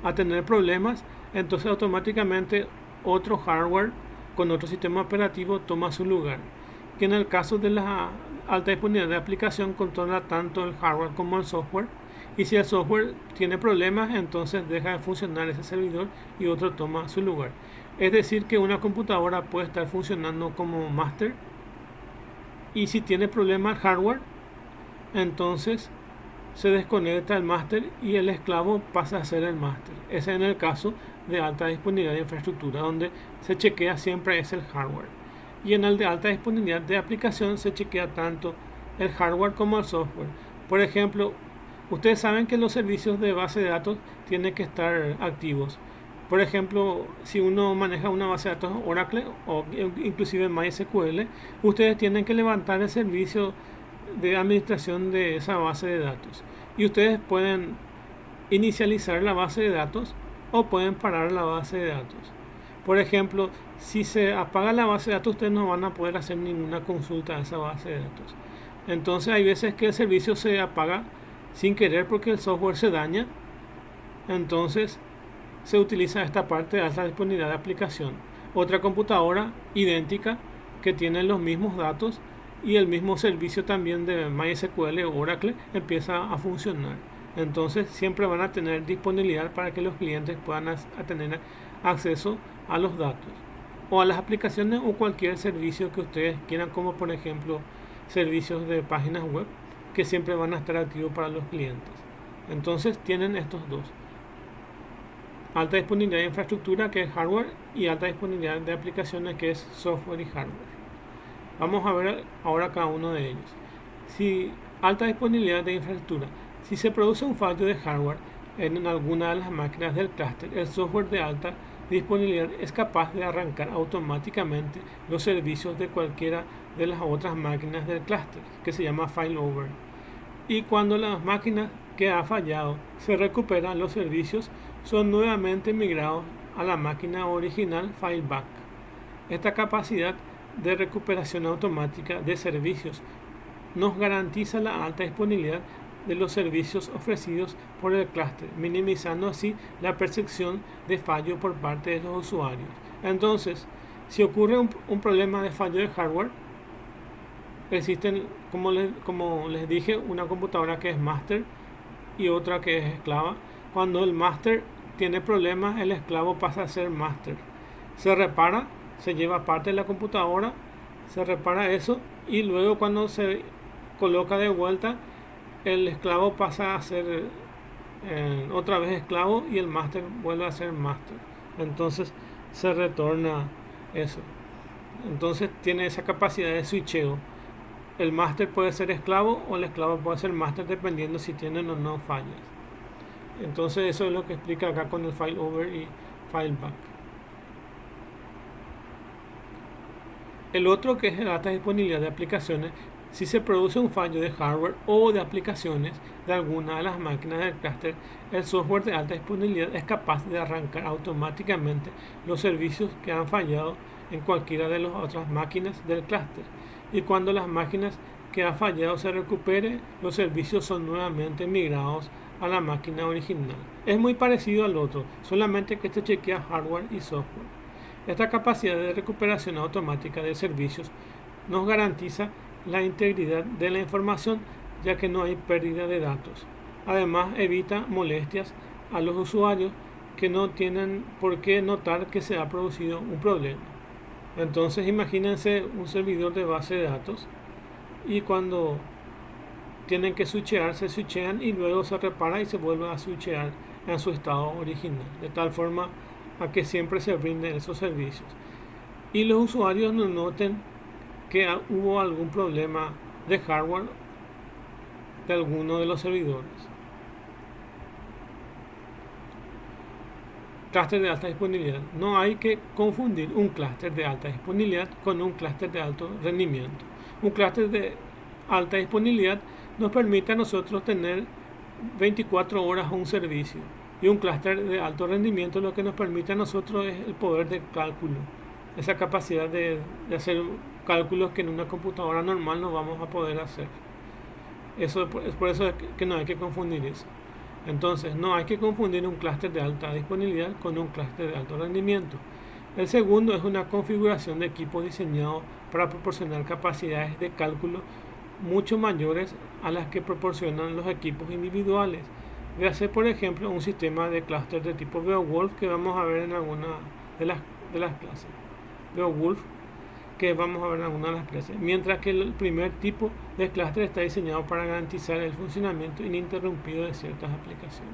a tener problemas, entonces automáticamente otro hardware con otro sistema operativo toma su lugar. Que en el caso de la alta disponibilidad de aplicación controla tanto el hardware como el software, y si el software tiene problemas, entonces deja de funcionar ese servidor y otro toma su lugar. Es decir que una computadora puede estar funcionando como máster y si tiene problemas hardware, entonces se desconecta el máster y el esclavo pasa a ser el máster. Ese es en el caso de alta disponibilidad de infraestructura, donde se chequea siempre es el hardware. Y en el de alta disponibilidad de aplicación se chequea tanto el hardware como el software. Por ejemplo, ustedes saben que los servicios de base de datos tienen que estar activos, Por ejemplo, si uno maneja una base de datos Oracle o inclusive MySQL, ustedes tienen que levantar el servicio de administración de esa base de datos. Y ustedes pueden inicializar la base de datos o pueden parar la base de datos. Por ejemplo, si se apaga la base de datos, ustedes no van a poder hacer ninguna consulta a esa base de datos. Entonces hay veces que el servicio se apaga sin querer porque el software se daña. Entonces se utiliza esta parte de alta disponibilidad de aplicación. Otra computadora idéntica que tiene los mismos datos y el mismo servicio también de MySQL o Oracle empieza a funcionar. Entonces siempre van a tener disponibilidad para que los clientes puedan tener acceso a los datos o a las aplicaciones o cualquier servicio que ustedes quieran, como por ejemplo servicios de páginas web que siempre van a estar activos para los clientes. Entonces tienen estos dos: alta disponibilidad de infraestructura, que es hardware, y alta disponibilidad de aplicaciones, que es software y hardware. Vamos a ver ahora cada uno de ellos. Si alta disponibilidad de infraestructura, si se produce un fallo de hardware en alguna de las máquinas del clúster, el software de alta disponibilidad es capaz de arrancar automáticamente los servicios de cualquiera de las otras máquinas del clúster, que se llama failover. Y cuando las máquinas que ha fallado se recuperan, los servicios son nuevamente migrados a la máquina original fileback. Esta capacidad de recuperación automática de servicios nos garantiza la alta disponibilidad de los servicios ofrecidos por el clúster, minimizando así la percepción de fallo por parte de los usuarios. Entonces, si ocurre un problema de fallo de hardware, existen, como les dije, una computadora que es master y otra que es esclava. Cuando el master tiene problemas, el esclavo pasa a ser master. Se repara, se lleva parte de la computadora, se repara eso, y luego cuando se coloca de vuelta, el esclavo pasa a ser otra vez esclavo y el master vuelve a ser master. Entonces se retorna eso. Entonces tiene esa capacidad de switcheo. El master puede ser esclavo o el esclavo puede ser master, dependiendo si tienen o no fallas. Entonces eso es lo que explica acá con el failover y fileback. El otro, que es la alta disponibilidad de aplicaciones, si se produce un fallo de hardware o de aplicaciones de alguna de las máquinas del clúster, el software de alta disponibilidad es capaz de arrancar automáticamente los servicios que han fallado en cualquiera de las otras máquinas del clúster. Y cuando las máquinas que han fallado se recuperen, los servicios son nuevamente migrados a la máquina original. Es muy parecido al otro, solamente que este chequea hardware y software. Esta capacidad de recuperación automática de servicios nos garantiza la integridad de la información, ya que no hay pérdida de datos. Además, evita molestias a los usuarios que no tienen por qué notar que se ha producido un problema. Entonces, imagínense un servidor de base de datos y cuando tienen que switchear, se switchean y luego se repara y se vuelve a switchear en su estado original, de tal forma a que siempre se brinden esos servicios y los usuarios no noten que hubo algún problema de hardware de alguno de los servidores. Clúster de alta disponibilidad. No hay que confundir un clúster de alta disponibilidad con un clúster de alto rendimiento. Un clúster de alta disponibilidad nos permite a nosotros tener 24 horas un servicio, y un clúster de alto rendimiento lo que nos permite a nosotros es el poder de cálculo, esa capacidad de hacer cálculos que en una computadora normal no vamos a poder hacer. Eso es por eso que no hay que confundir eso. Entonces no hay que confundir un clúster de alta disponibilidad con un clúster de alto rendimiento. El segundo es una configuración de equipo diseñado para proporcionar capacidades de cálculo mucho mayores a las que proporcionan los equipos individuales. Véase por ejemplo un sistema de clúster de tipo Beowulf, que vamos a ver en alguna de las clases. Beowulf, que vamos a ver en alguna de las clases. Mientras que el primer tipo de clúster está diseñado para garantizar el funcionamiento ininterrumpido de ciertas aplicaciones.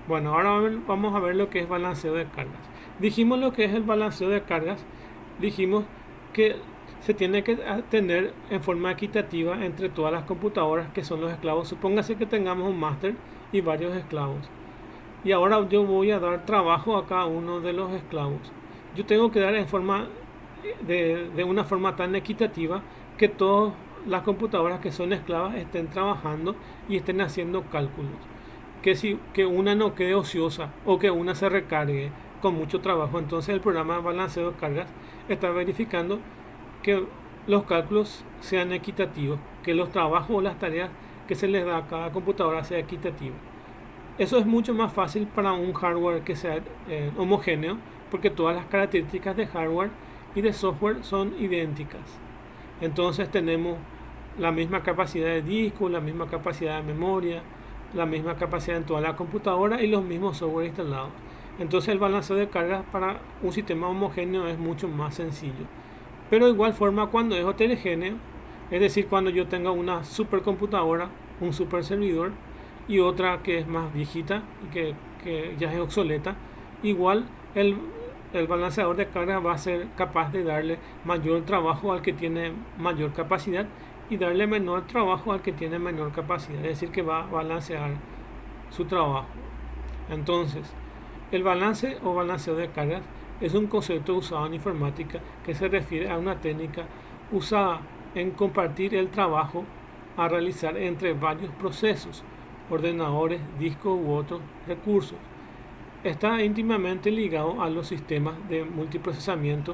Bueno, ahora vamos a ver lo que es balanceo de cargas. Dijimos lo que es el balanceo de cargas. Dijimos que se tiene que tener en forma equitativa entre todas las computadoras que son los esclavos. Supóngase que tengamos un máster y varios esclavos. y ahora yo voy a dar trabajo a cada uno de los esclavos. Yo tengo que dar de una forma tan equitativa que todas las computadoras que son esclavas estén trabajando y estén haciendo cálculos. Que una no quede ociosa o que una se recargue con mucho trabajo. Entonces el programa de balanceo de cargas está verificando que los cálculos sean equitativos, que los trabajos o las tareas que se les da a cada computadora sea equitativa. Eso es mucho más fácil para un hardware que sea homogéneo, porque todas las características de hardware y de software son idénticas. Entonces tenemos la misma capacidad de disco, la misma capacidad de memoria, la misma capacidad en toda la computadora y los mismos software instalados. Entonces el balanceo de cargas para un sistema homogéneo es mucho más sencillo. Pero de igual forma cuando es heterogéneo, es decir, cuando yo tenga una supercomputadora, un super servidor y otra que es más viejita y que ya es obsoleta, igual el balanceador de carga va a ser capaz de darle mayor trabajo al que tiene mayor capacidad y darle menor trabajo al que tiene menor capacidad, es decir, que va a balancear su trabajo. Entonces, el balance o balanceo de cargas es un concepto usado en informática que se refiere a una técnica usada en compartir el trabajo a realizar entre varios procesos, ordenadores, discos u otros recursos. Está íntimamente ligado a los sistemas de multiprocesamiento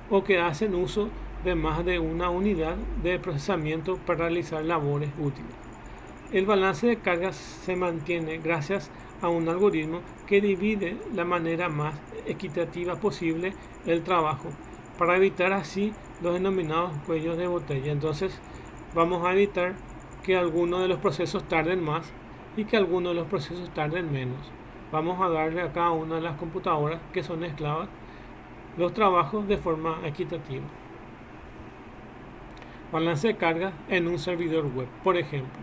o que hacen uso de más de una unidad de procesamiento para realizar labores útiles. El balance de cargas se mantiene gracias a un algoritmo que divide de la manera más equitativa posible el trabajo para evitar así los denominados cuellos de botella. Entonces vamos a evitar que algunos de los procesos tarden más y que algunos de los procesos tarden menos. Vamos a darle a cada una de las computadoras que son esclavas los trabajos de forma equitativa. Balance de carga en un servidor web, por ejemplo.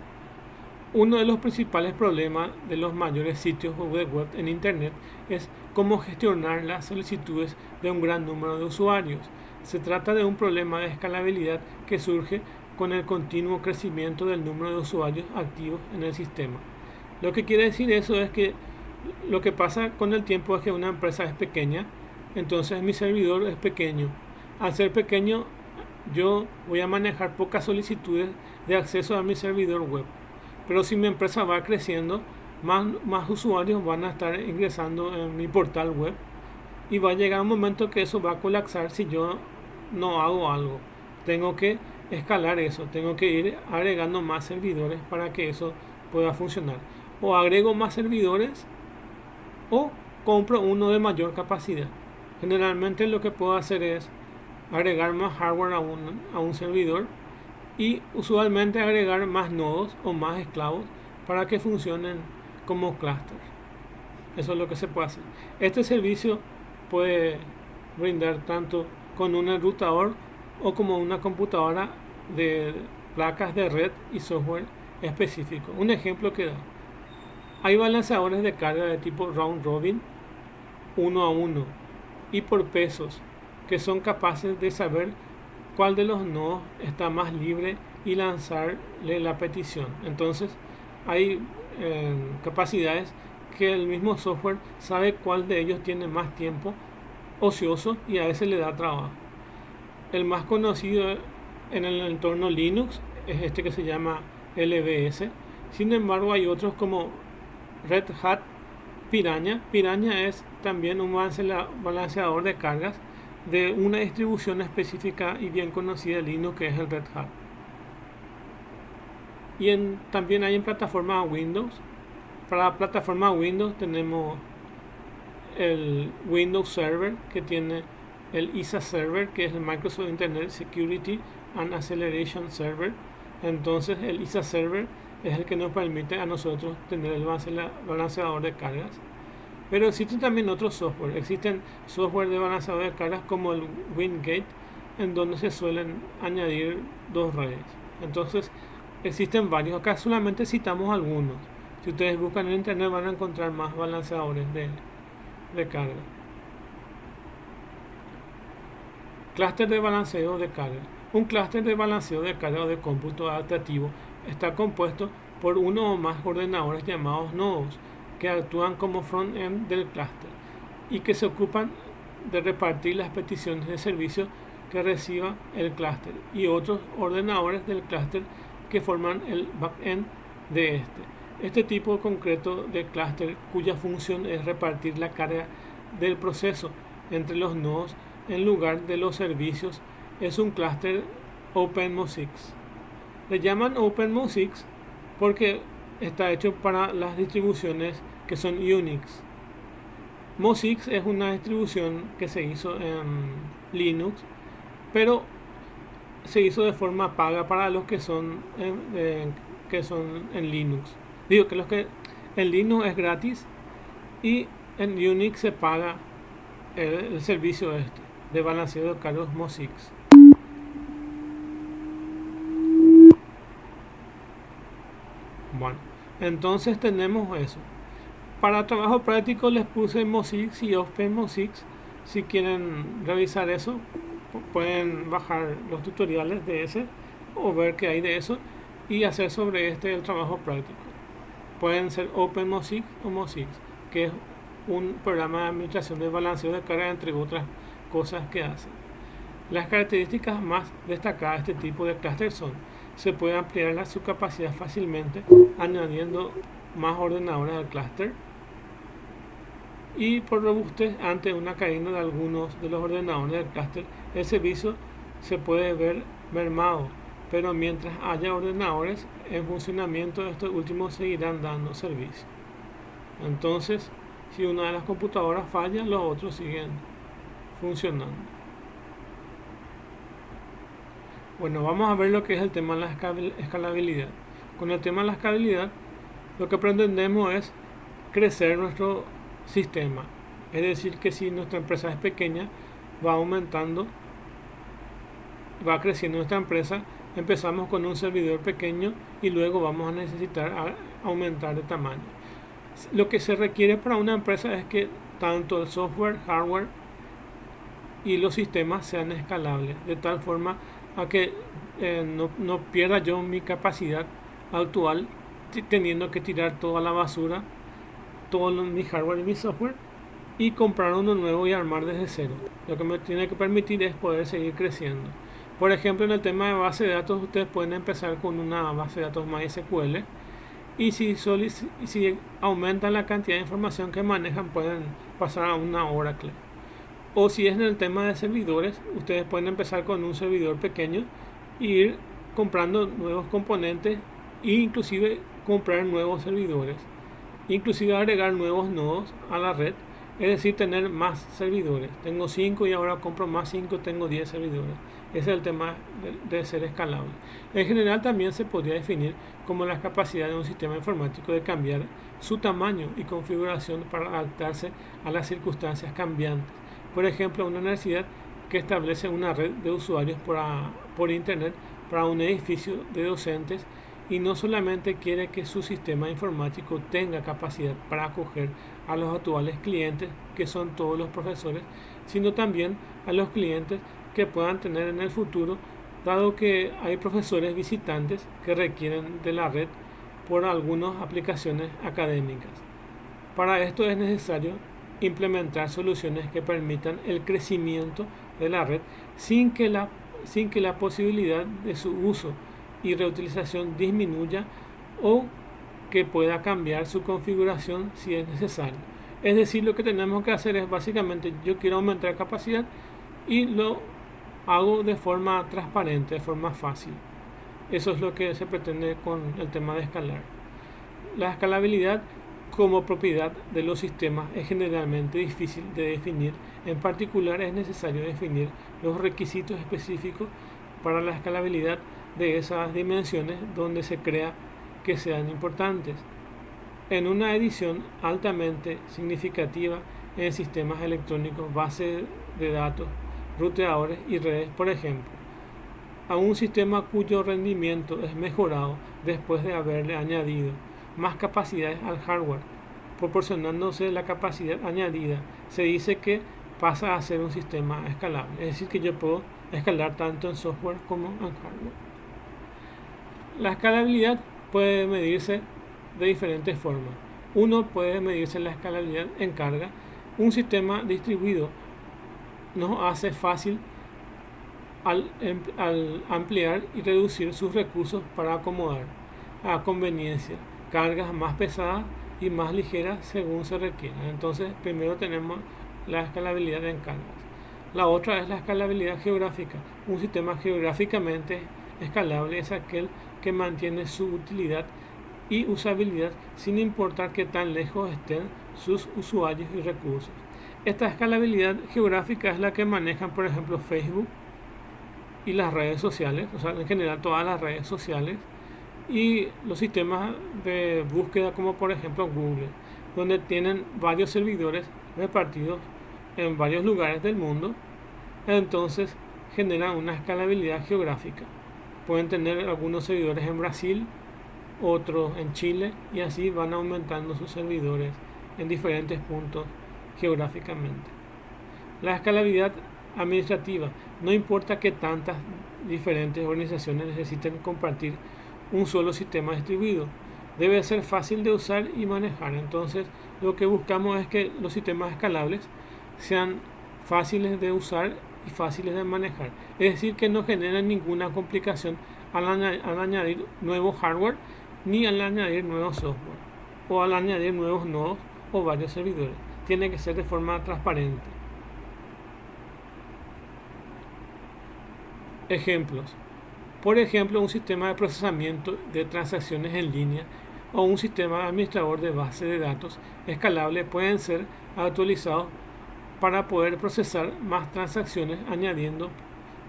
Uno de los principales problemas de los mayores sitios web en Internet es cómo gestionar las solicitudes de un gran número de usuarios. Se trata de un problema de escalabilidad que surge con el continuo crecimiento del número de usuarios activos en el sistema. Lo que quiere decir eso es que lo que pasa con el tiempo es que una empresa es pequeña, entonces mi servidor es pequeño. Al ser pequeño, yo voy a manejar pocas solicitudes de acceso a mi servidor web. Pero si mi empresa va creciendo, más usuarios van a estar ingresando en mi portal web y va a llegar un momento que eso va a colapsar si yo no hago algo. Tengo que escalar eso, tengo que ir agregando más servidores para que eso pueda funcionar. O agrego más servidores o compro uno de mayor capacidad. Generalmente lo que puedo hacer es agregar más hardware a un servidor y usualmente agregar más nodos o más esclavos para que funcionen como clusters. Eso es lo que se puede hacer. Este servicio puede brindar tanto con un enrutador o como una computadora de placas de red y software específico. Un ejemplo que da. Hay balanceadores de carga de tipo round robin, uno a uno y por pesos, que son capaces de saber cuál de los nodos está más libre y lanzarle la petición. Entonces hay capacidades que el mismo software sabe cuál de ellos tiene más tiempo ocioso y a veces le da trabajo. El más conocido en el entorno Linux es este que se llama LBS. Sin embargo hay otros como Red Hat Piranha. Piranha es también un balanceador de cargas de una distribución específica y bien conocida de Linux, que es el Red Hat. Y también hay en plataforma Windows. Para la plataforma Windows tenemos el Windows Server, que tiene el ISA Server, que es el Microsoft Internet Security and Acceleration Server. Entonces el ISA Server es el que nos permite a nosotros tener el balanceador de cargas. Pero existen también otros software. Existen software de balanceador de cargas como el WinGate, en donde se suelen añadir dos redes. Entonces existen varios. Acá solamente citamos algunos. Si ustedes buscan en internet van a encontrar más balanceadores de carga. Clúster de balanceo de carga. Un clúster de balanceo de carga o de cómputo adaptativo está compuesto por uno o más ordenadores llamados nodos. que actúan como front-end del clúster y que se ocupan de repartir las peticiones de servicio que reciba el clúster y otros ordenadores del clúster que forman el backend de este. Este tipo concreto de clúster cuya función es repartir la carga del proceso entre los nodos en lugar de los servicios es un clúster OpenMosix. Le llaman OpenMosix porque está hecho para las distribuciones que son Unix. MOSIX es una distribución que se hizo en Linux, pero se hizo de forma paga para los que son en Linux. Digo que los que en Linux es gratis y en Unix se paga el servicio de balanceo de cargos MOSIX. Bueno, entonces tenemos eso. Para trabajo práctico les puse MOSIX y OpenMosix. Si quieren revisar eso, pueden bajar los tutoriales de ese o ver qué hay de eso y hacer sobre el trabajo práctico. Pueden ser OpenMosix o MOSIX, que es un programa de administración de balanceo de carga, entre otras cosas que hace. Las características más destacadas de este tipo de clúster son: se puede ampliar su capacidad fácilmente añadiendo más ordenadores al clúster, y por robustez ante una caída de algunos de los ordenadores del clúster, el servicio se puede ver mermado, pero mientras haya ordenadores en funcionamiento, estos últimos seguirán dando servicio. Entonces, si una de las computadoras falla, los otros siguen funcionando. Bueno, vamos a ver lo que es el tema de la escalabilidad. Con el tema de la escalabilidad, lo que pretendemos es crecer nuestro sistema. Es decir, que si nuestra empresa es pequeña, va aumentando, va creciendo nuestra empresa. Empezamos con un servidor pequeño y luego vamos a necesitar aumentar de tamaño. Lo que se requiere para una empresa es que tanto el software, hardware y los sistemas sean escalables, de tal forma a que no pierda yo mi capacidad actual teniendo que tirar toda la basura, todo mi hardware y mi software, y comprar uno nuevo y armar desde cero. Lo que me tiene que permitir es poder seguir creciendo. Por ejemplo, en el tema de base de datos, ustedes pueden empezar con una base de datos MySQL, y si aumentan la cantidad de información que manejan, pueden pasar a una Oracle. O si es en el tema de servidores, ustedes pueden empezar con un servidor pequeño e ir comprando nuevos componentes e inclusive comprar nuevos servidores, inclusive agregar nuevos nodos a la red, es decir, tener más servidores. Tengo 5 y ahora compro más 5, tengo 10 servidores. Ese es el tema de ser escalable. En general también se podría definir como la capacidad de un sistema informático de cambiar su tamaño y configuración para adaptarse a las circunstancias cambiantes. Por ejemplo, una universidad que establece una red de usuarios por Internet para un edificio de docentes y no solamente quiere que su sistema informático tenga capacidad para acoger a los actuales clientes, que son todos los profesores, sino también a los clientes que puedan tener en el futuro, dado que hay profesores visitantes que requieren de la red por algunas aplicaciones académicas. Para esto es necesario implementar soluciones que permitan el crecimiento de la red sin que la posibilidad de su uso y reutilización disminuya o que pueda cambiar su configuración si es necesario. Es decir, lo que tenemos que hacer es básicamente, yo quiero aumentar capacidad y lo hago de forma transparente, de forma fácil. Eso es lo que se pretende con el tema de escalar. La escalabilidad como propiedad de los sistemas es generalmente difícil de definir. En particular, es necesario definir los requisitos específicos para la escalabilidad de esas dimensiones donde se crea que sean importantes. En una edición altamente significativa en sistemas electrónicos, bases de datos, ruteadores y redes, por ejemplo, a un sistema cuyo rendimiento es mejorado después de haberle añadido más capacidades al hardware, proporcionándose la capacidad añadida, se dice que pasa a ser un sistema escalable. Es decir, que yo puedo escalar tanto en software como en hardware. La escalabilidad puede medirse de diferentes formas. Uno puede medirse la escalabilidad en carga. Un sistema distribuido nos hace fácil al ampliar y reducir sus recursos para acomodar a conveniencia cargas más pesadas y más ligeras según se requiera. Entonces, primero tenemos la escalabilidad en cargas. La otra es la escalabilidad geográfica. Un sistema geográficamente escalable es aquel que mantiene su utilidad y usabilidad sin importar qué tan lejos estén sus usuarios y recursos. Esta escalabilidad geográfica es la que manejan, por ejemplo, Facebook y las redes sociales, o sea, en general todas las redes sociales, y los sistemas de búsqueda como por ejemplo Google, donde tienen varios servidores repartidos en varios lugares del mundo. Entonces generan una escalabilidad geográfica. Pueden tener algunos servidores en Brasil, otros en Chile, y así van aumentando sus servidores en diferentes puntos geográficamente. La escalabilidad administrativa: no importa que tantas diferentes organizaciones necesiten compartir un solo sistema distribuido, debe ser fácil de usar y manejar. Entonces, lo que buscamos es que los sistemas escalables sean fáciles de usar y fáciles de manejar. Es decir, que no generen ninguna complicación al añadir nuevo hardware ni al añadir nuevo software o al añadir nuevos nodos o varios servidores. Tiene que ser de forma transparente. Ejemplos: por ejemplo, un sistema de procesamiento de transacciones en línea o un sistema administrador de base de datos escalable pueden ser actualizados para poder procesar más transacciones, añadiendo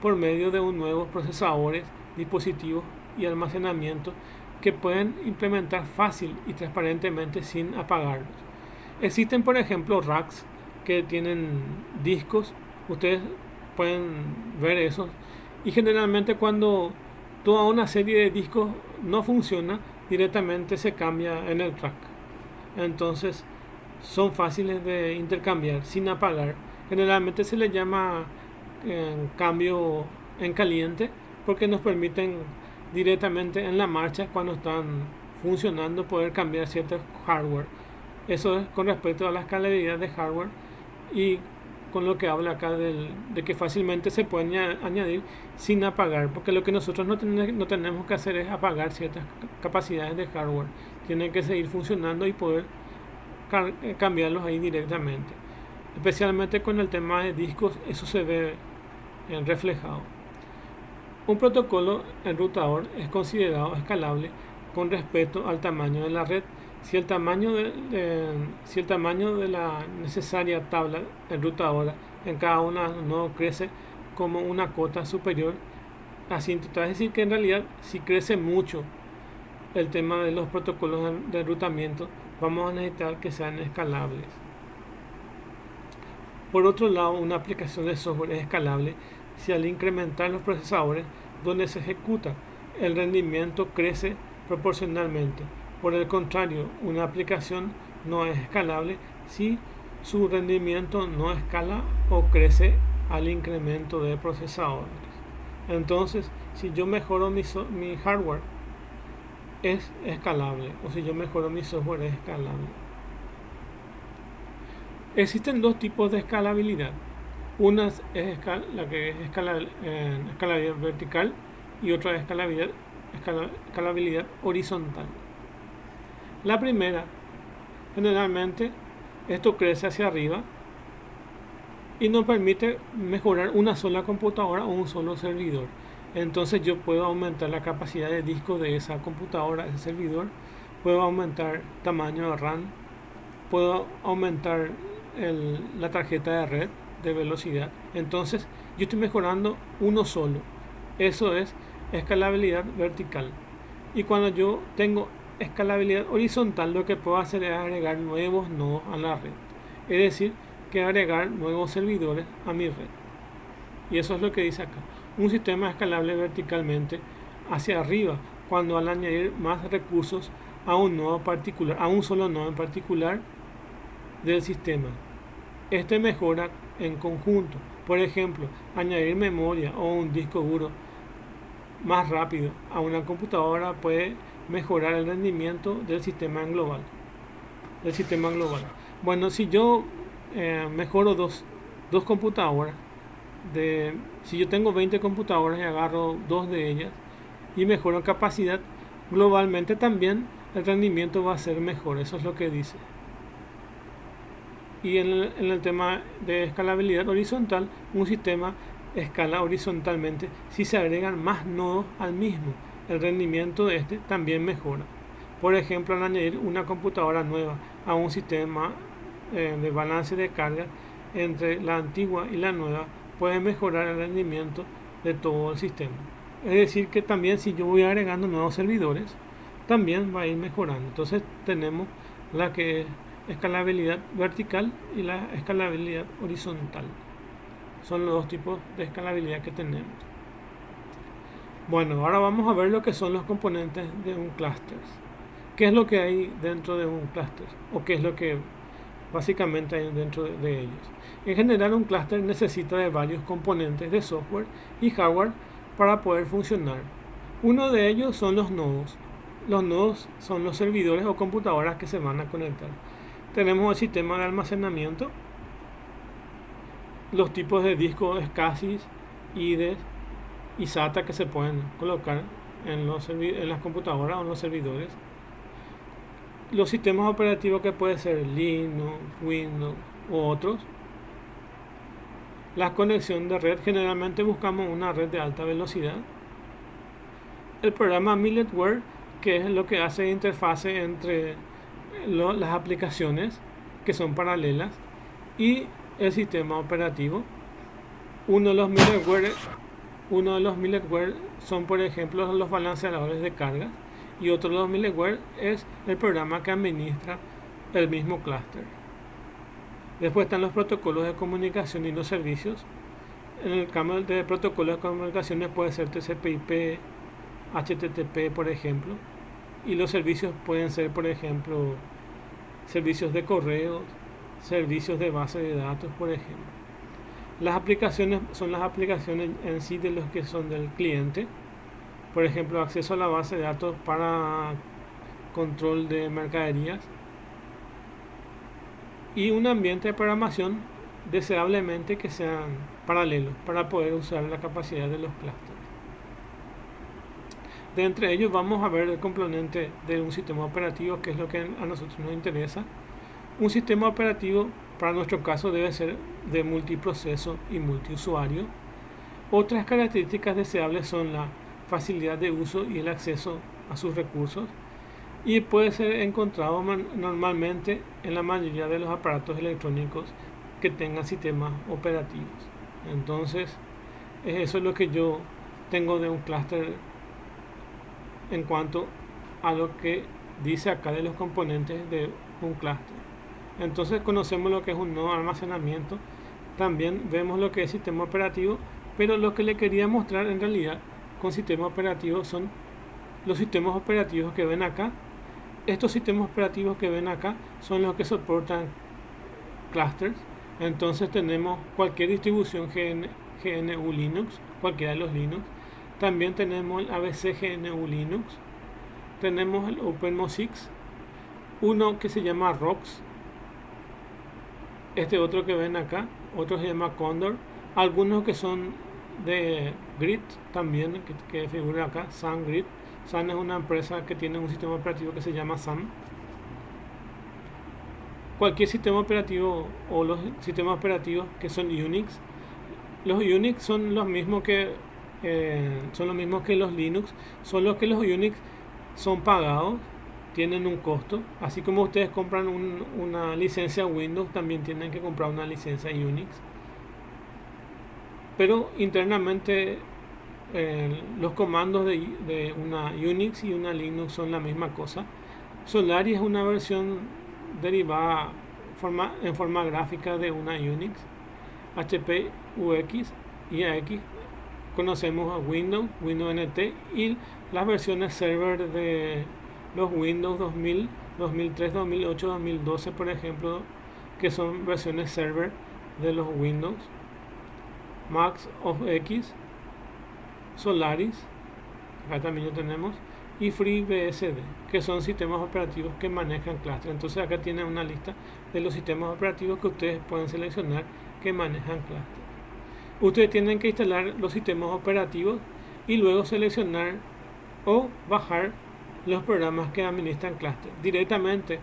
por medio de un nuevos procesadores, dispositivos y almacenamiento que pueden implementar fácil y transparentemente sin apagarlos. Existen, por ejemplo, racks que tienen discos. Ustedes pueden ver eso. Y generalmente cuando toda una serie de discos no funciona, directamente se cambia en el rack. Entonces son fáciles de intercambiar sin apagar. Generalmente se les llama cambio en caliente, porque nos permiten directamente en la marcha, cuando están funcionando, poder cambiar cierto hardware. Eso es con respecto a la escalabilidad de hardware, y con lo que habla acá de que fácilmente se pueden añadir sin apagar, porque lo que nosotros no tenemos que hacer es apagar ciertas capacidades de hardware. Tienen que seguir funcionando y poder cambiarlos ahí directamente. Especialmente con el tema de discos, eso se ve reflejado. Un protocolo enrutador es considerado escalable con respecto al tamaño de la red. Si el tamaño de la necesaria tabla enrutadora en cada una no crece como una cota superior a 100, es decir, que en realidad si crece mucho el tema de los protocolos de enrutamiento, vamos a necesitar que sean escalables. Por otro lado, una aplicación de software es escalable si al incrementar los procesadores donde se ejecuta, el rendimiento crece proporcionalmente. Por el contrario, una aplicación no es escalable si su rendimiento no escala o crece al incremento de procesadores. Entonces, si yo mejoro mi hardware, es escalable, o si yo mejoro mi software, es escalable. Existen dos tipos de escalabilidad. Una es la que es escalabilidad vertical, y otra es escalabilidad horizontal. La primera, generalmente, esto crece hacia arriba y nos permite mejorar una sola computadora o un solo servidor. Entonces yo puedo aumentar la capacidad de disco de esa computadora, ese servidor, puedo aumentar tamaño de RAM, puedo aumentar la tarjeta de red de velocidad. Entonces yo estoy mejorando uno solo. Eso es escalabilidad vertical. Y cuando yo tengo escalabilidad horizontal, lo que puedo hacer es agregar nuevos nodos a la red, es decir, que agregar nuevos servidores a mi red. Y eso es lo que dice acá: un sistema escalable verticalmente hacia arriba cuando al añadir más recursos a un nodo particular, a un solo nodo en particular del sistema. Este mejora en conjunto. Por ejemplo, añadir memoria o un disco duro más rápido a una computadora puede mejorar el rendimiento del sistema en global. del sistema global. Bueno, si yo mejoro dos computadoras, si yo tengo 20 computadoras y agarro dos de ellas y mejoro en capacidad, globalmente también el rendimiento va a ser mejor, eso es lo que dice. Y en el tema de escalabilidad horizontal, un sistema escala horizontalmente si se agregan más nodos al mismo. El rendimiento de este también mejora. Por ejemplo, al añadir una computadora nueva a un sistema de balance de carga entre la antigua y la nueva, puede mejorar el rendimiento de todo el sistema. Es decir, que también si yo voy agregando nuevos servidores, también va a ir mejorando. Entonces tenemos la que es escalabilidad vertical y la escalabilidad horizontal. Son los dos tipos de escalabilidad que tenemos. Bueno, ahora vamos a ver lo que son los componentes de un clúster. ¿Qué es lo que hay dentro de un clúster? ¿O qué es lo que básicamente hay dentro de ellos? En general, un clúster necesita de varios componentes de software y hardware para poder funcionar. Uno de ellos son los nodos. Los nodos son los servidores o computadoras que se van a conectar. Tenemos el sistema de almacenamiento, los tipos de discos SCSI, IDE y SATA que se pueden colocar en las computadoras o en los servidores. Los sistemas operativos que pueden ser Linux, Windows u otros. La conexión de red, generalmente buscamos una red de alta velocidad. El programa Milletware, que es lo que hace interfase entre las aplicaciones que son paralelas y el sistema operativo. Uno de los middleware son, por ejemplo, los balanceadores de carga, y otro de los middleware es el programa que administra el mismo clúster. Después están los protocolos de comunicación y los servicios. En el campo de protocolos de comunicaciones puede ser TCP/IP, HTTP, por ejemplo, y los servicios pueden ser, por ejemplo, servicios de correo, servicios de base de datos, por ejemplo. Las aplicaciones son las aplicaciones en sí de los que son del cliente, por ejemplo, acceso a la base de datos para control de mercaderías, y un ambiente de programación deseablemente que sean paralelos para poder usar la capacidad de los clústeres. De entre ellos vamos a ver el componente de un sistema operativo, que es lo que a nosotros nos interesa. Un sistema operativo para nuestro caso debe ser de multiproceso y multiusuario. Otras características deseables son la facilidad de uso y el acceso a sus recursos, y puede ser encontrado normalmente en la mayoría de los aparatos electrónicos que tengan sistemas operativos. Entonces, eso es lo que yo tengo de un clúster en cuanto a lo que dice acá de los componentes de un clúster. Entonces conocemos lo que es un nodo de almacenamiento, también vemos lo que es sistema operativo, pero lo que le quería mostrar en realidad con sistema operativo son los sistemas operativos que ven acá. Estos sistemas operativos que ven acá son los que soportan clusters. Entonces tenemos cualquier distribución GNU Linux, cualquiera de los Linux. También tenemos el ABC GNU Linux. Tenemos el OpenMosix, uno que se llama ROX. Este otro que ven acá, otro se llama Condor. Algunos que son de Grid también, que figura acá, Sun Grid. Sun es una empresa que tiene un sistema operativo que se llama Sun. Cualquier sistema operativo o los sistemas operativos que son Unix. Los Unix son los mismos que los Linux, solo que los Unix son pagados, tienen un costo. Así como ustedes compran una licencia Windows, también tienen que comprar una licencia Unix. Pero internamente los comandos de una Unix y una Linux son la misma cosa. Solaris es una versión derivada en forma gráfica de una Unix. HP, UX y AX conocemos a Windows NT, y las versiones server de los Windows 2000, 2003, 2008, 2012, por ejemplo, que son versiones server de los Windows. Max of X, Solaris, acá también lo tenemos, y FreeBSD, que son sistemas operativos que manejan cluster. Entonces acá tienen una lista de los sistemas operativos que ustedes pueden seleccionar que manejan cluster. Ustedes tienen que instalar los sistemas operativos y luego seleccionar o bajar los programas que administran cluster. Directamente,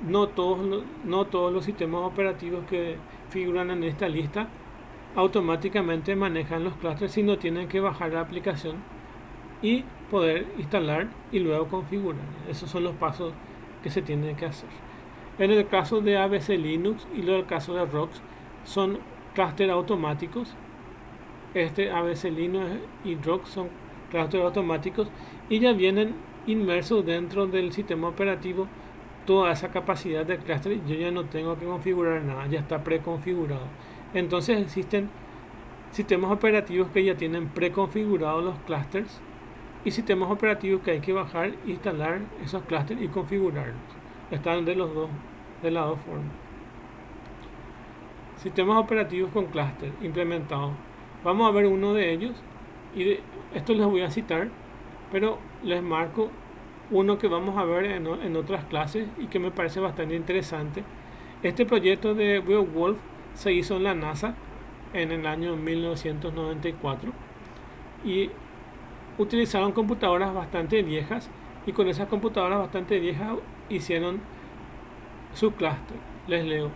no todos los sistemas operativos que figuran en esta lista automáticamente manejan los clusters, sino tienen que bajar la aplicación y poder instalar y luego configurar. Esos son los pasos que se tienen que hacer. En el caso de ABC Linux y en el caso de ROX son clústeres automáticos. ABC Linux y ROX son clústeres automáticos y ya vienen inmersos dentro del sistema operativo toda esa capacidad de clúster. Yo ya no tengo que configurar nada, ya está preconfigurado. Entonces existen sistemas operativos que ya tienen preconfigurados los clusters y sistemas operativos que hay que bajar, instalar esos clusters y configurarlos. Están de las dos formas. Sistemas operativos con cluster implementados. Vamos a ver uno de ellos y esto les voy a citar, pero les marco uno que vamos a ver en otras clases y que me parece bastante interesante. Este proyecto de Beowulf se hizo en la NASA en el año 1994 y utilizaron computadoras bastante viejas y con esas computadoras bastante viejas hicieron su clúster. Les leo.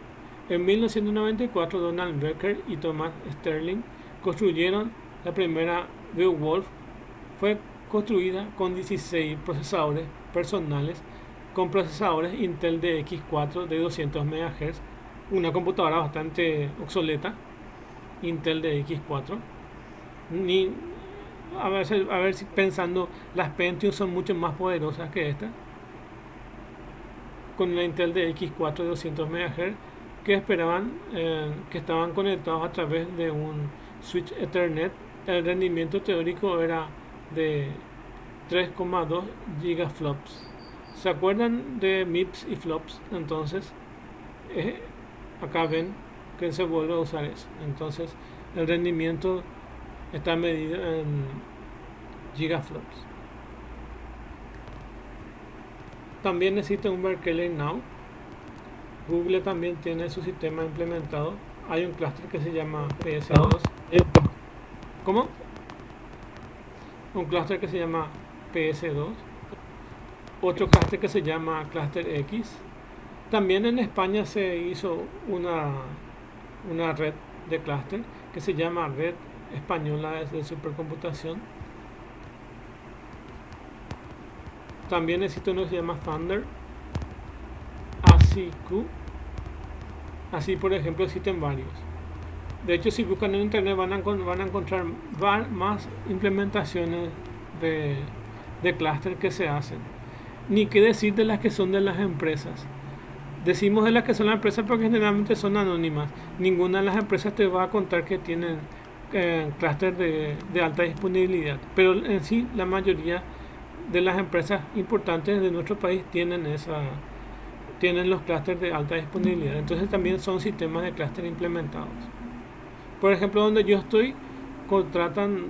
En 1994 Donald Becker y Thomas Sterling construyeron la primera Beowulf. Fue construida con 16 procesadores personales con procesadores Intel DX4 de 200 MHz, una computadora bastante obsoleta, Intel DX4. A ver si pensando, las Pentium son mucho más poderosas que esta, con una Intel DX4 de 200 MHz que estaban conectados a través de un switch Ethernet. El rendimiento teórico era de 3,2 gigaflops. ¿Se acuerdan de MIPS y flops? Entonces, acá ven que se vuelve a usar eso. Entonces, el rendimiento está medido en gigaflops. También necesita un Berkeley Now. Google también tiene su sistema implementado. Hay un clúster que se llama PS2. ¿Cómo? Un clúster que se llama PS2. Otro clúster que se llama Cluster X. También en España se hizo una red de clúster que se llama Red Española de Supercomputación. También existe uno que se llama Thunder, ACQ. Así, por ejemplo, existen varios. De hecho, si buscan en internet van a encontrar más implementaciones de clúster que se hacen. Ni qué decir de las que son de las empresas. Decimos de las que son las empresas porque generalmente son anónimas. Ninguna de las empresas te va a contar que tienen clúster de alta disponibilidad. Pero en sí, la mayoría de las empresas importantes de nuestro país tienen los clústeres de alta disponibilidad. Entonces también son sistemas de clúster implementados. Por ejemplo, donde yo estoy, contratan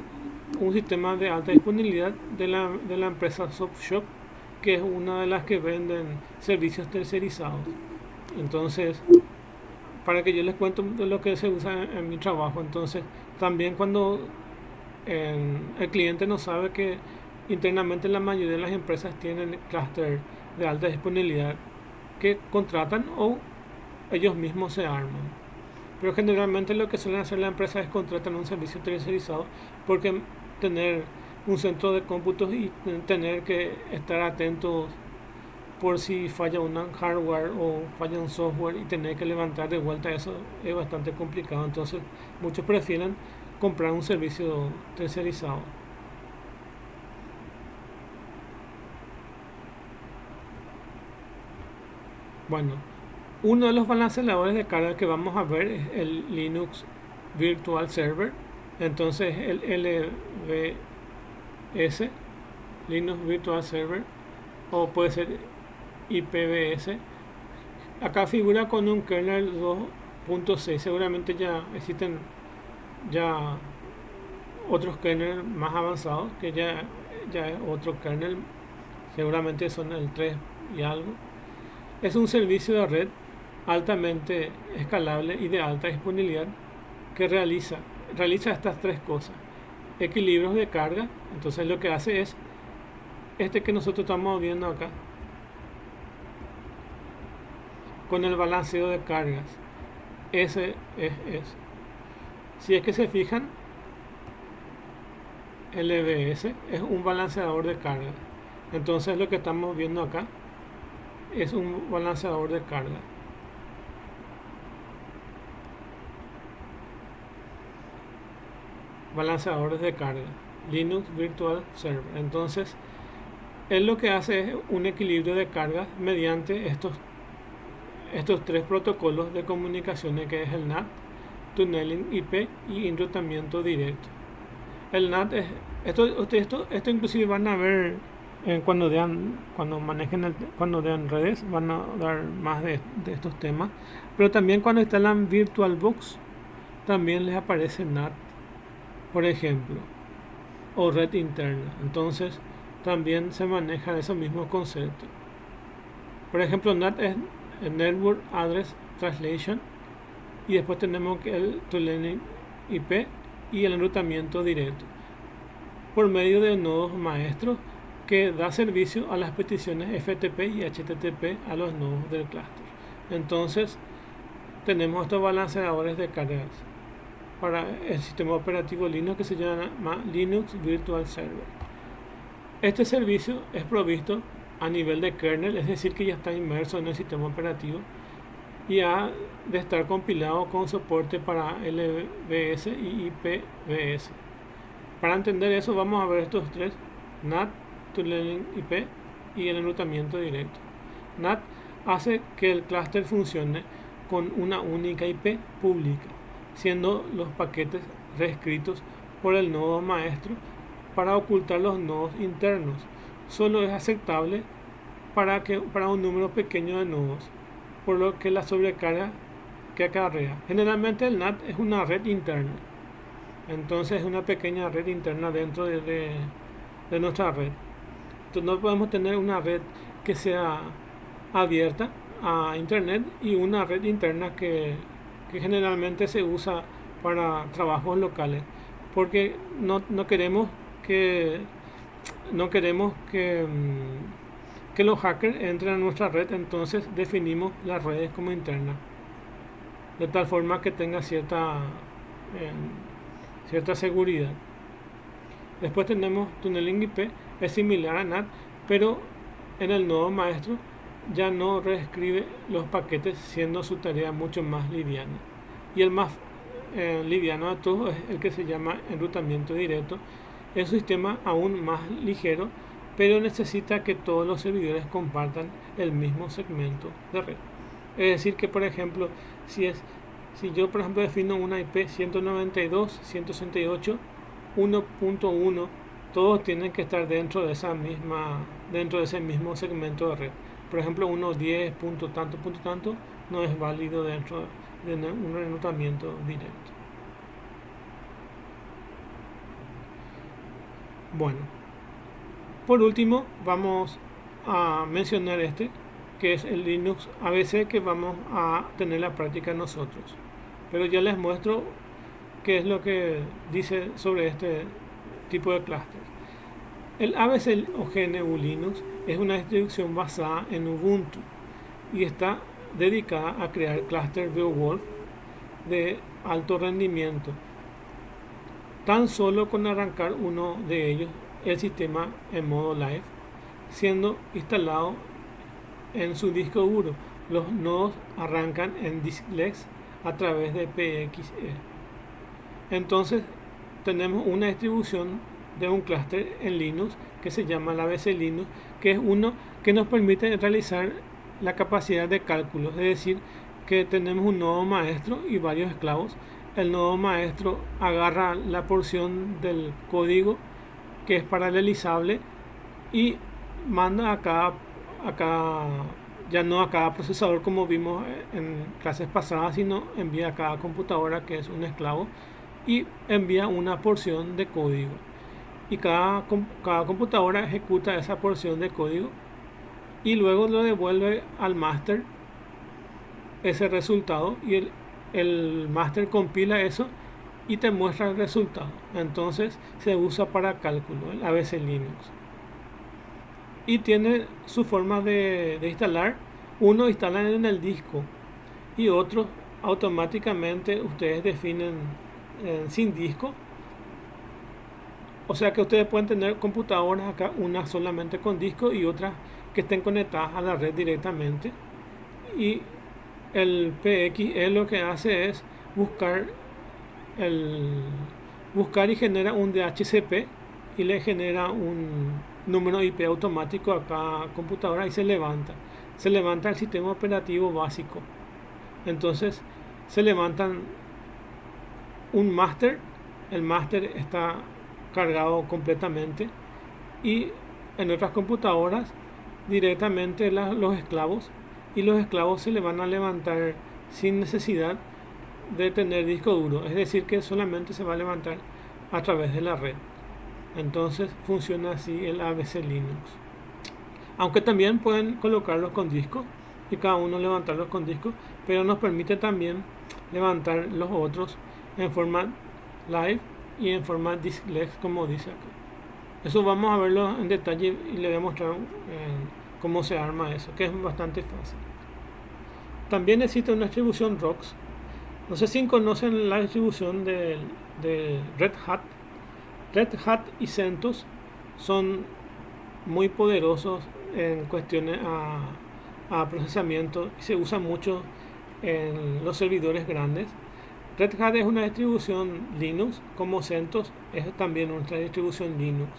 un sistema de alta disponibilidad de la empresa SoftShop, que es una de las que venden servicios tercerizados. Entonces, para que yo les cuente de lo que se usa en mi trabajo. Entonces, también cuando el cliente no sabe que internamente la mayoría de las empresas tienen clúster de alta disponibilidad que contratan o ellos mismos se arman. Pero generalmente lo que suelen hacer las empresas es contratar un servicio tercerizado, porque tener un centro de cómputos y tener que estar atentos por si falla un hardware o falla un software y tener que levantar de vuelta eso es bastante complicado. Entonces muchos prefieren comprar un servicio tercerizado. Bueno, uno de los balanceadores de carga que vamos a ver es el Linux Virtual Server. Entonces el LVS, Linux Virtual Server, o puede ser IPVS. Acá figura con un kernel 2.6. Seguramente ya existen otros kernels más avanzados, que ya es otro kernel, seguramente son el 3 y algo. Es un servicio de red altamente escalable y de alta disponibilidad que realiza estas tres cosas. Equilibrios de carga, entonces lo que hace es este que nosotros estamos viendo acá, con el balanceo de cargas. Ese es. Si es que se fijan, el EBS es un balanceador de carga. Entonces lo que estamos viendo acá es un balanceador de carga. Balanceadores de carga. Linux Virtual Server. Entonces, él lo que hace es un equilibrio de cargas mediante estos tres protocolos de comunicaciones, que es el NAT, tunneling IP y enrutamiento directo. El NAT es esto inclusive van a ver cuando vean redes, van a dar más de estos temas, pero también cuando instalan VirtualBox también les aparece NAT, por ejemplo, o red interna. Entonces también se manejan esos mismos conceptos. Por ejemplo, NAT es Network Address Translation, y después tenemos el tunneling IP y el enrutamiento directo por medio de nodos maestros que da servicio a las peticiones FTP y HTTP a los nodos del clúster. Entonces tenemos estos balanceadores de cargas para el sistema operativo Linux, que se llama Linux Virtual Server. Este servicio es provisto a nivel de kernel, es decir, que ya está inmerso en el sistema operativo y ha de estar compilado con soporte para LVS y IPVS. Para entender eso vamos a ver estos tres: NAT, tunneling IP y el enrutamiento directo. NAT hace que el clúster funcione con una única IP pública, siendo los paquetes reescritos por el nodo maestro para ocultar los nodos internos. Solo es aceptable para un número pequeño de nodos, por lo que la sobrecarga que acarrea. Generalmente el NAT es una red interna, entonces es una pequeña red interna dentro de nuestra red. Entonces no podemos tener una red que sea abierta a internet y una red interna que generalmente se usa para trabajos locales, porque no queremos que los hackers entren a nuestra red. Entonces definimos las redes como internas, de tal forma que tenga cierta seguridad. Después tenemos tunneling IP, es similar a NAT, pero en el nodo maestro ya no reescribe los paquetes, siendo su tarea mucho más liviana. Y el más liviano de todos es el que se llama enrutamiento directo. Es un sistema aún más ligero, pero necesita que todos los servidores compartan el mismo segmento de red. Es decir, que por ejemplo, si yo por ejemplo defino una IP 192.168.1.1, todos tienen que estar dentro de ese mismo segmento de red. Por ejemplo, 1.10 punto tanto no es válido dentro de un enrutamiento directo. Bueno, por último vamos a mencionar que es el Linux ABC, que vamos a tener la práctica nosotros, pero ya les muestro qué es lo que dice sobre este tipo de clúster. El ABC o GNU Linux es una distribución basada en Ubuntu y está dedicada a crear clúster Beowulf de alto rendimiento. Tan solo con arrancar uno de ellos, el sistema en modo live, siendo instalado en su disco duro, los nodos arrancan en DiskLex a través de PXE. Entonces tenemos una distribución de un clúster en Linux que se llama la ABC Linux, que es uno que nos permite realizar la capacidad de cálculo, es decir, que tenemos un nodo maestro y varios esclavos. El nodo maestro agarra la porción del código que es paralelizable y manda acá ya no a cada procesador como vimos en clases pasadas, sino envía a cada computadora, que es un esclavo, y envía una porción de código. y cada computadora ejecuta esa porción de código y luego lo devuelve al máster ese resultado, y el máster compila eso y te muestra el resultado. Entonces se usa para cálculo, el ABC Linux. Y tiene su forma de instalar. Uno instalan en el disco y otros automáticamente ustedes definen sin disco. O sea que ustedes pueden tener computadoras acá, una solamente con disco y otras que estén conectadas a la red directamente. Y el PXE lo que hace es buscar buscar y genera un DHCP y le genera un número IP automático a cada computadora y se levanta el sistema operativo básico. Entonces se levantan un máster, el máster está cargado completamente, y en otras computadoras directamente los esclavos, y los esclavos se le van a levantar sin necesidad de tener disco duro, es decir que solamente se va a levantar a través de la red. Entonces funciona así el ABC Linux, aunque también pueden colocarlos con disco y cada uno levantarlos con disco, pero nos permite también levantar los otros en forma live y en forma diskless, como dice acá. Eso vamos a verlo en detalle y le voy a mostrar cómo se arma eso, que es bastante fácil. También existe una distribución ROX. No sé si conocen la distribución de Red Hat. Red Hat y CentOS son muy poderosos en cuestiones a procesamiento y se usa mucho en los servidores grandes. Red Hat es una distribución Linux, como CentOS es también otra distribución Linux.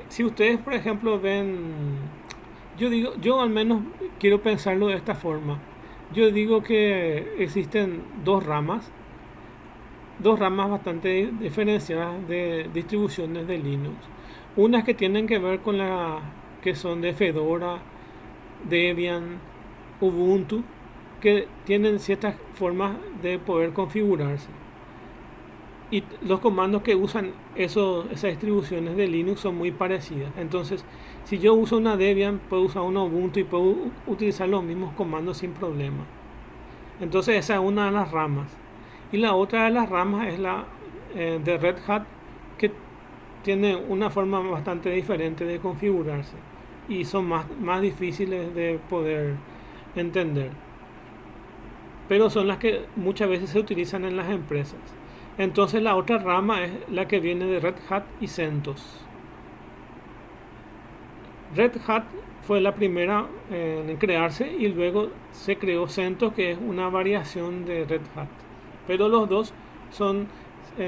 Si ustedes, por ejemplo, ven, yo al menos quiero pensarlo de esta forma. Yo digo que existen dos ramas bastante diferenciadas de distribuciones de Linux. Unas que tienen que ver con que son de Fedora, Debian, Ubuntu, que tienen ciertas formas de poder configurarse. Y los comandos que usan esas distribuciones de Linux son muy parecidas. Entonces, si yo uso una Debian, puedo usar una Ubuntu y puedo utilizar los mismos comandos sin problema. Entonces, esa es una de las ramas. Y la otra de las ramas es la de Red Hat, que tiene una forma bastante diferente de configurarse y son más difíciles de poder entender, pero son las que muchas veces se utilizan en las empresas. Entonces la otra rama es la que viene de Red Hat y CentOS. Red Hat fue la primera en crearse y luego se creó CentOS, que es una variación de Red Hat, pero los dos son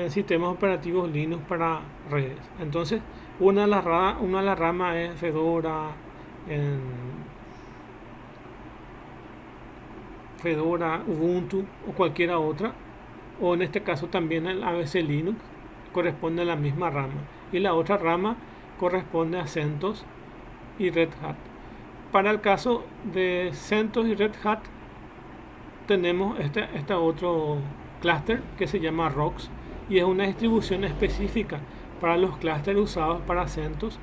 sistemas operativos Linux para redes. Entonces una de las ramas es Fedora, Ubuntu o cualquiera otra, o en este caso también el ABC Linux corresponde a la misma rama, y la otra rama corresponde a CentOS y Red Hat. Para el caso de CentOS y Red Hat tenemos este otro clúster que se llama ROX, y es una distribución específica para los clústeres usados para CentOS,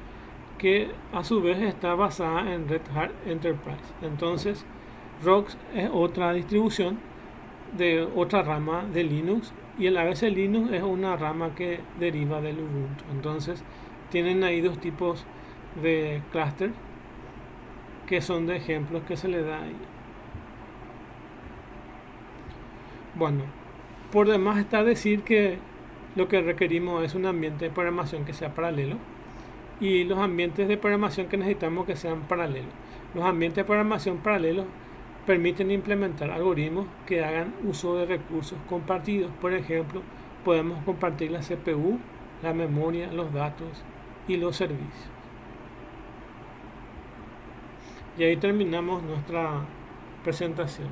que a su vez está basada en Red Hat Enterprise. Entonces ROX es otra distribución de otra rama de Linux, y el ABC Linux es una rama que deriva del Ubuntu. Entonces tienen ahí dos tipos de clúster que son de ejemplos que se le da ahí. Bueno, por demás está decir que lo que requerimos es un ambiente de programación que sea paralelo, y los ambientes de programación que necesitamos que sean paralelos. Los ambientes de programación paralelos permiten implementar algoritmos que hagan uso de recursos compartidos. Por ejemplo, podemos compartir la CPU, la memoria, los datos y los servicios. Y ahí terminamos nuestra presentación.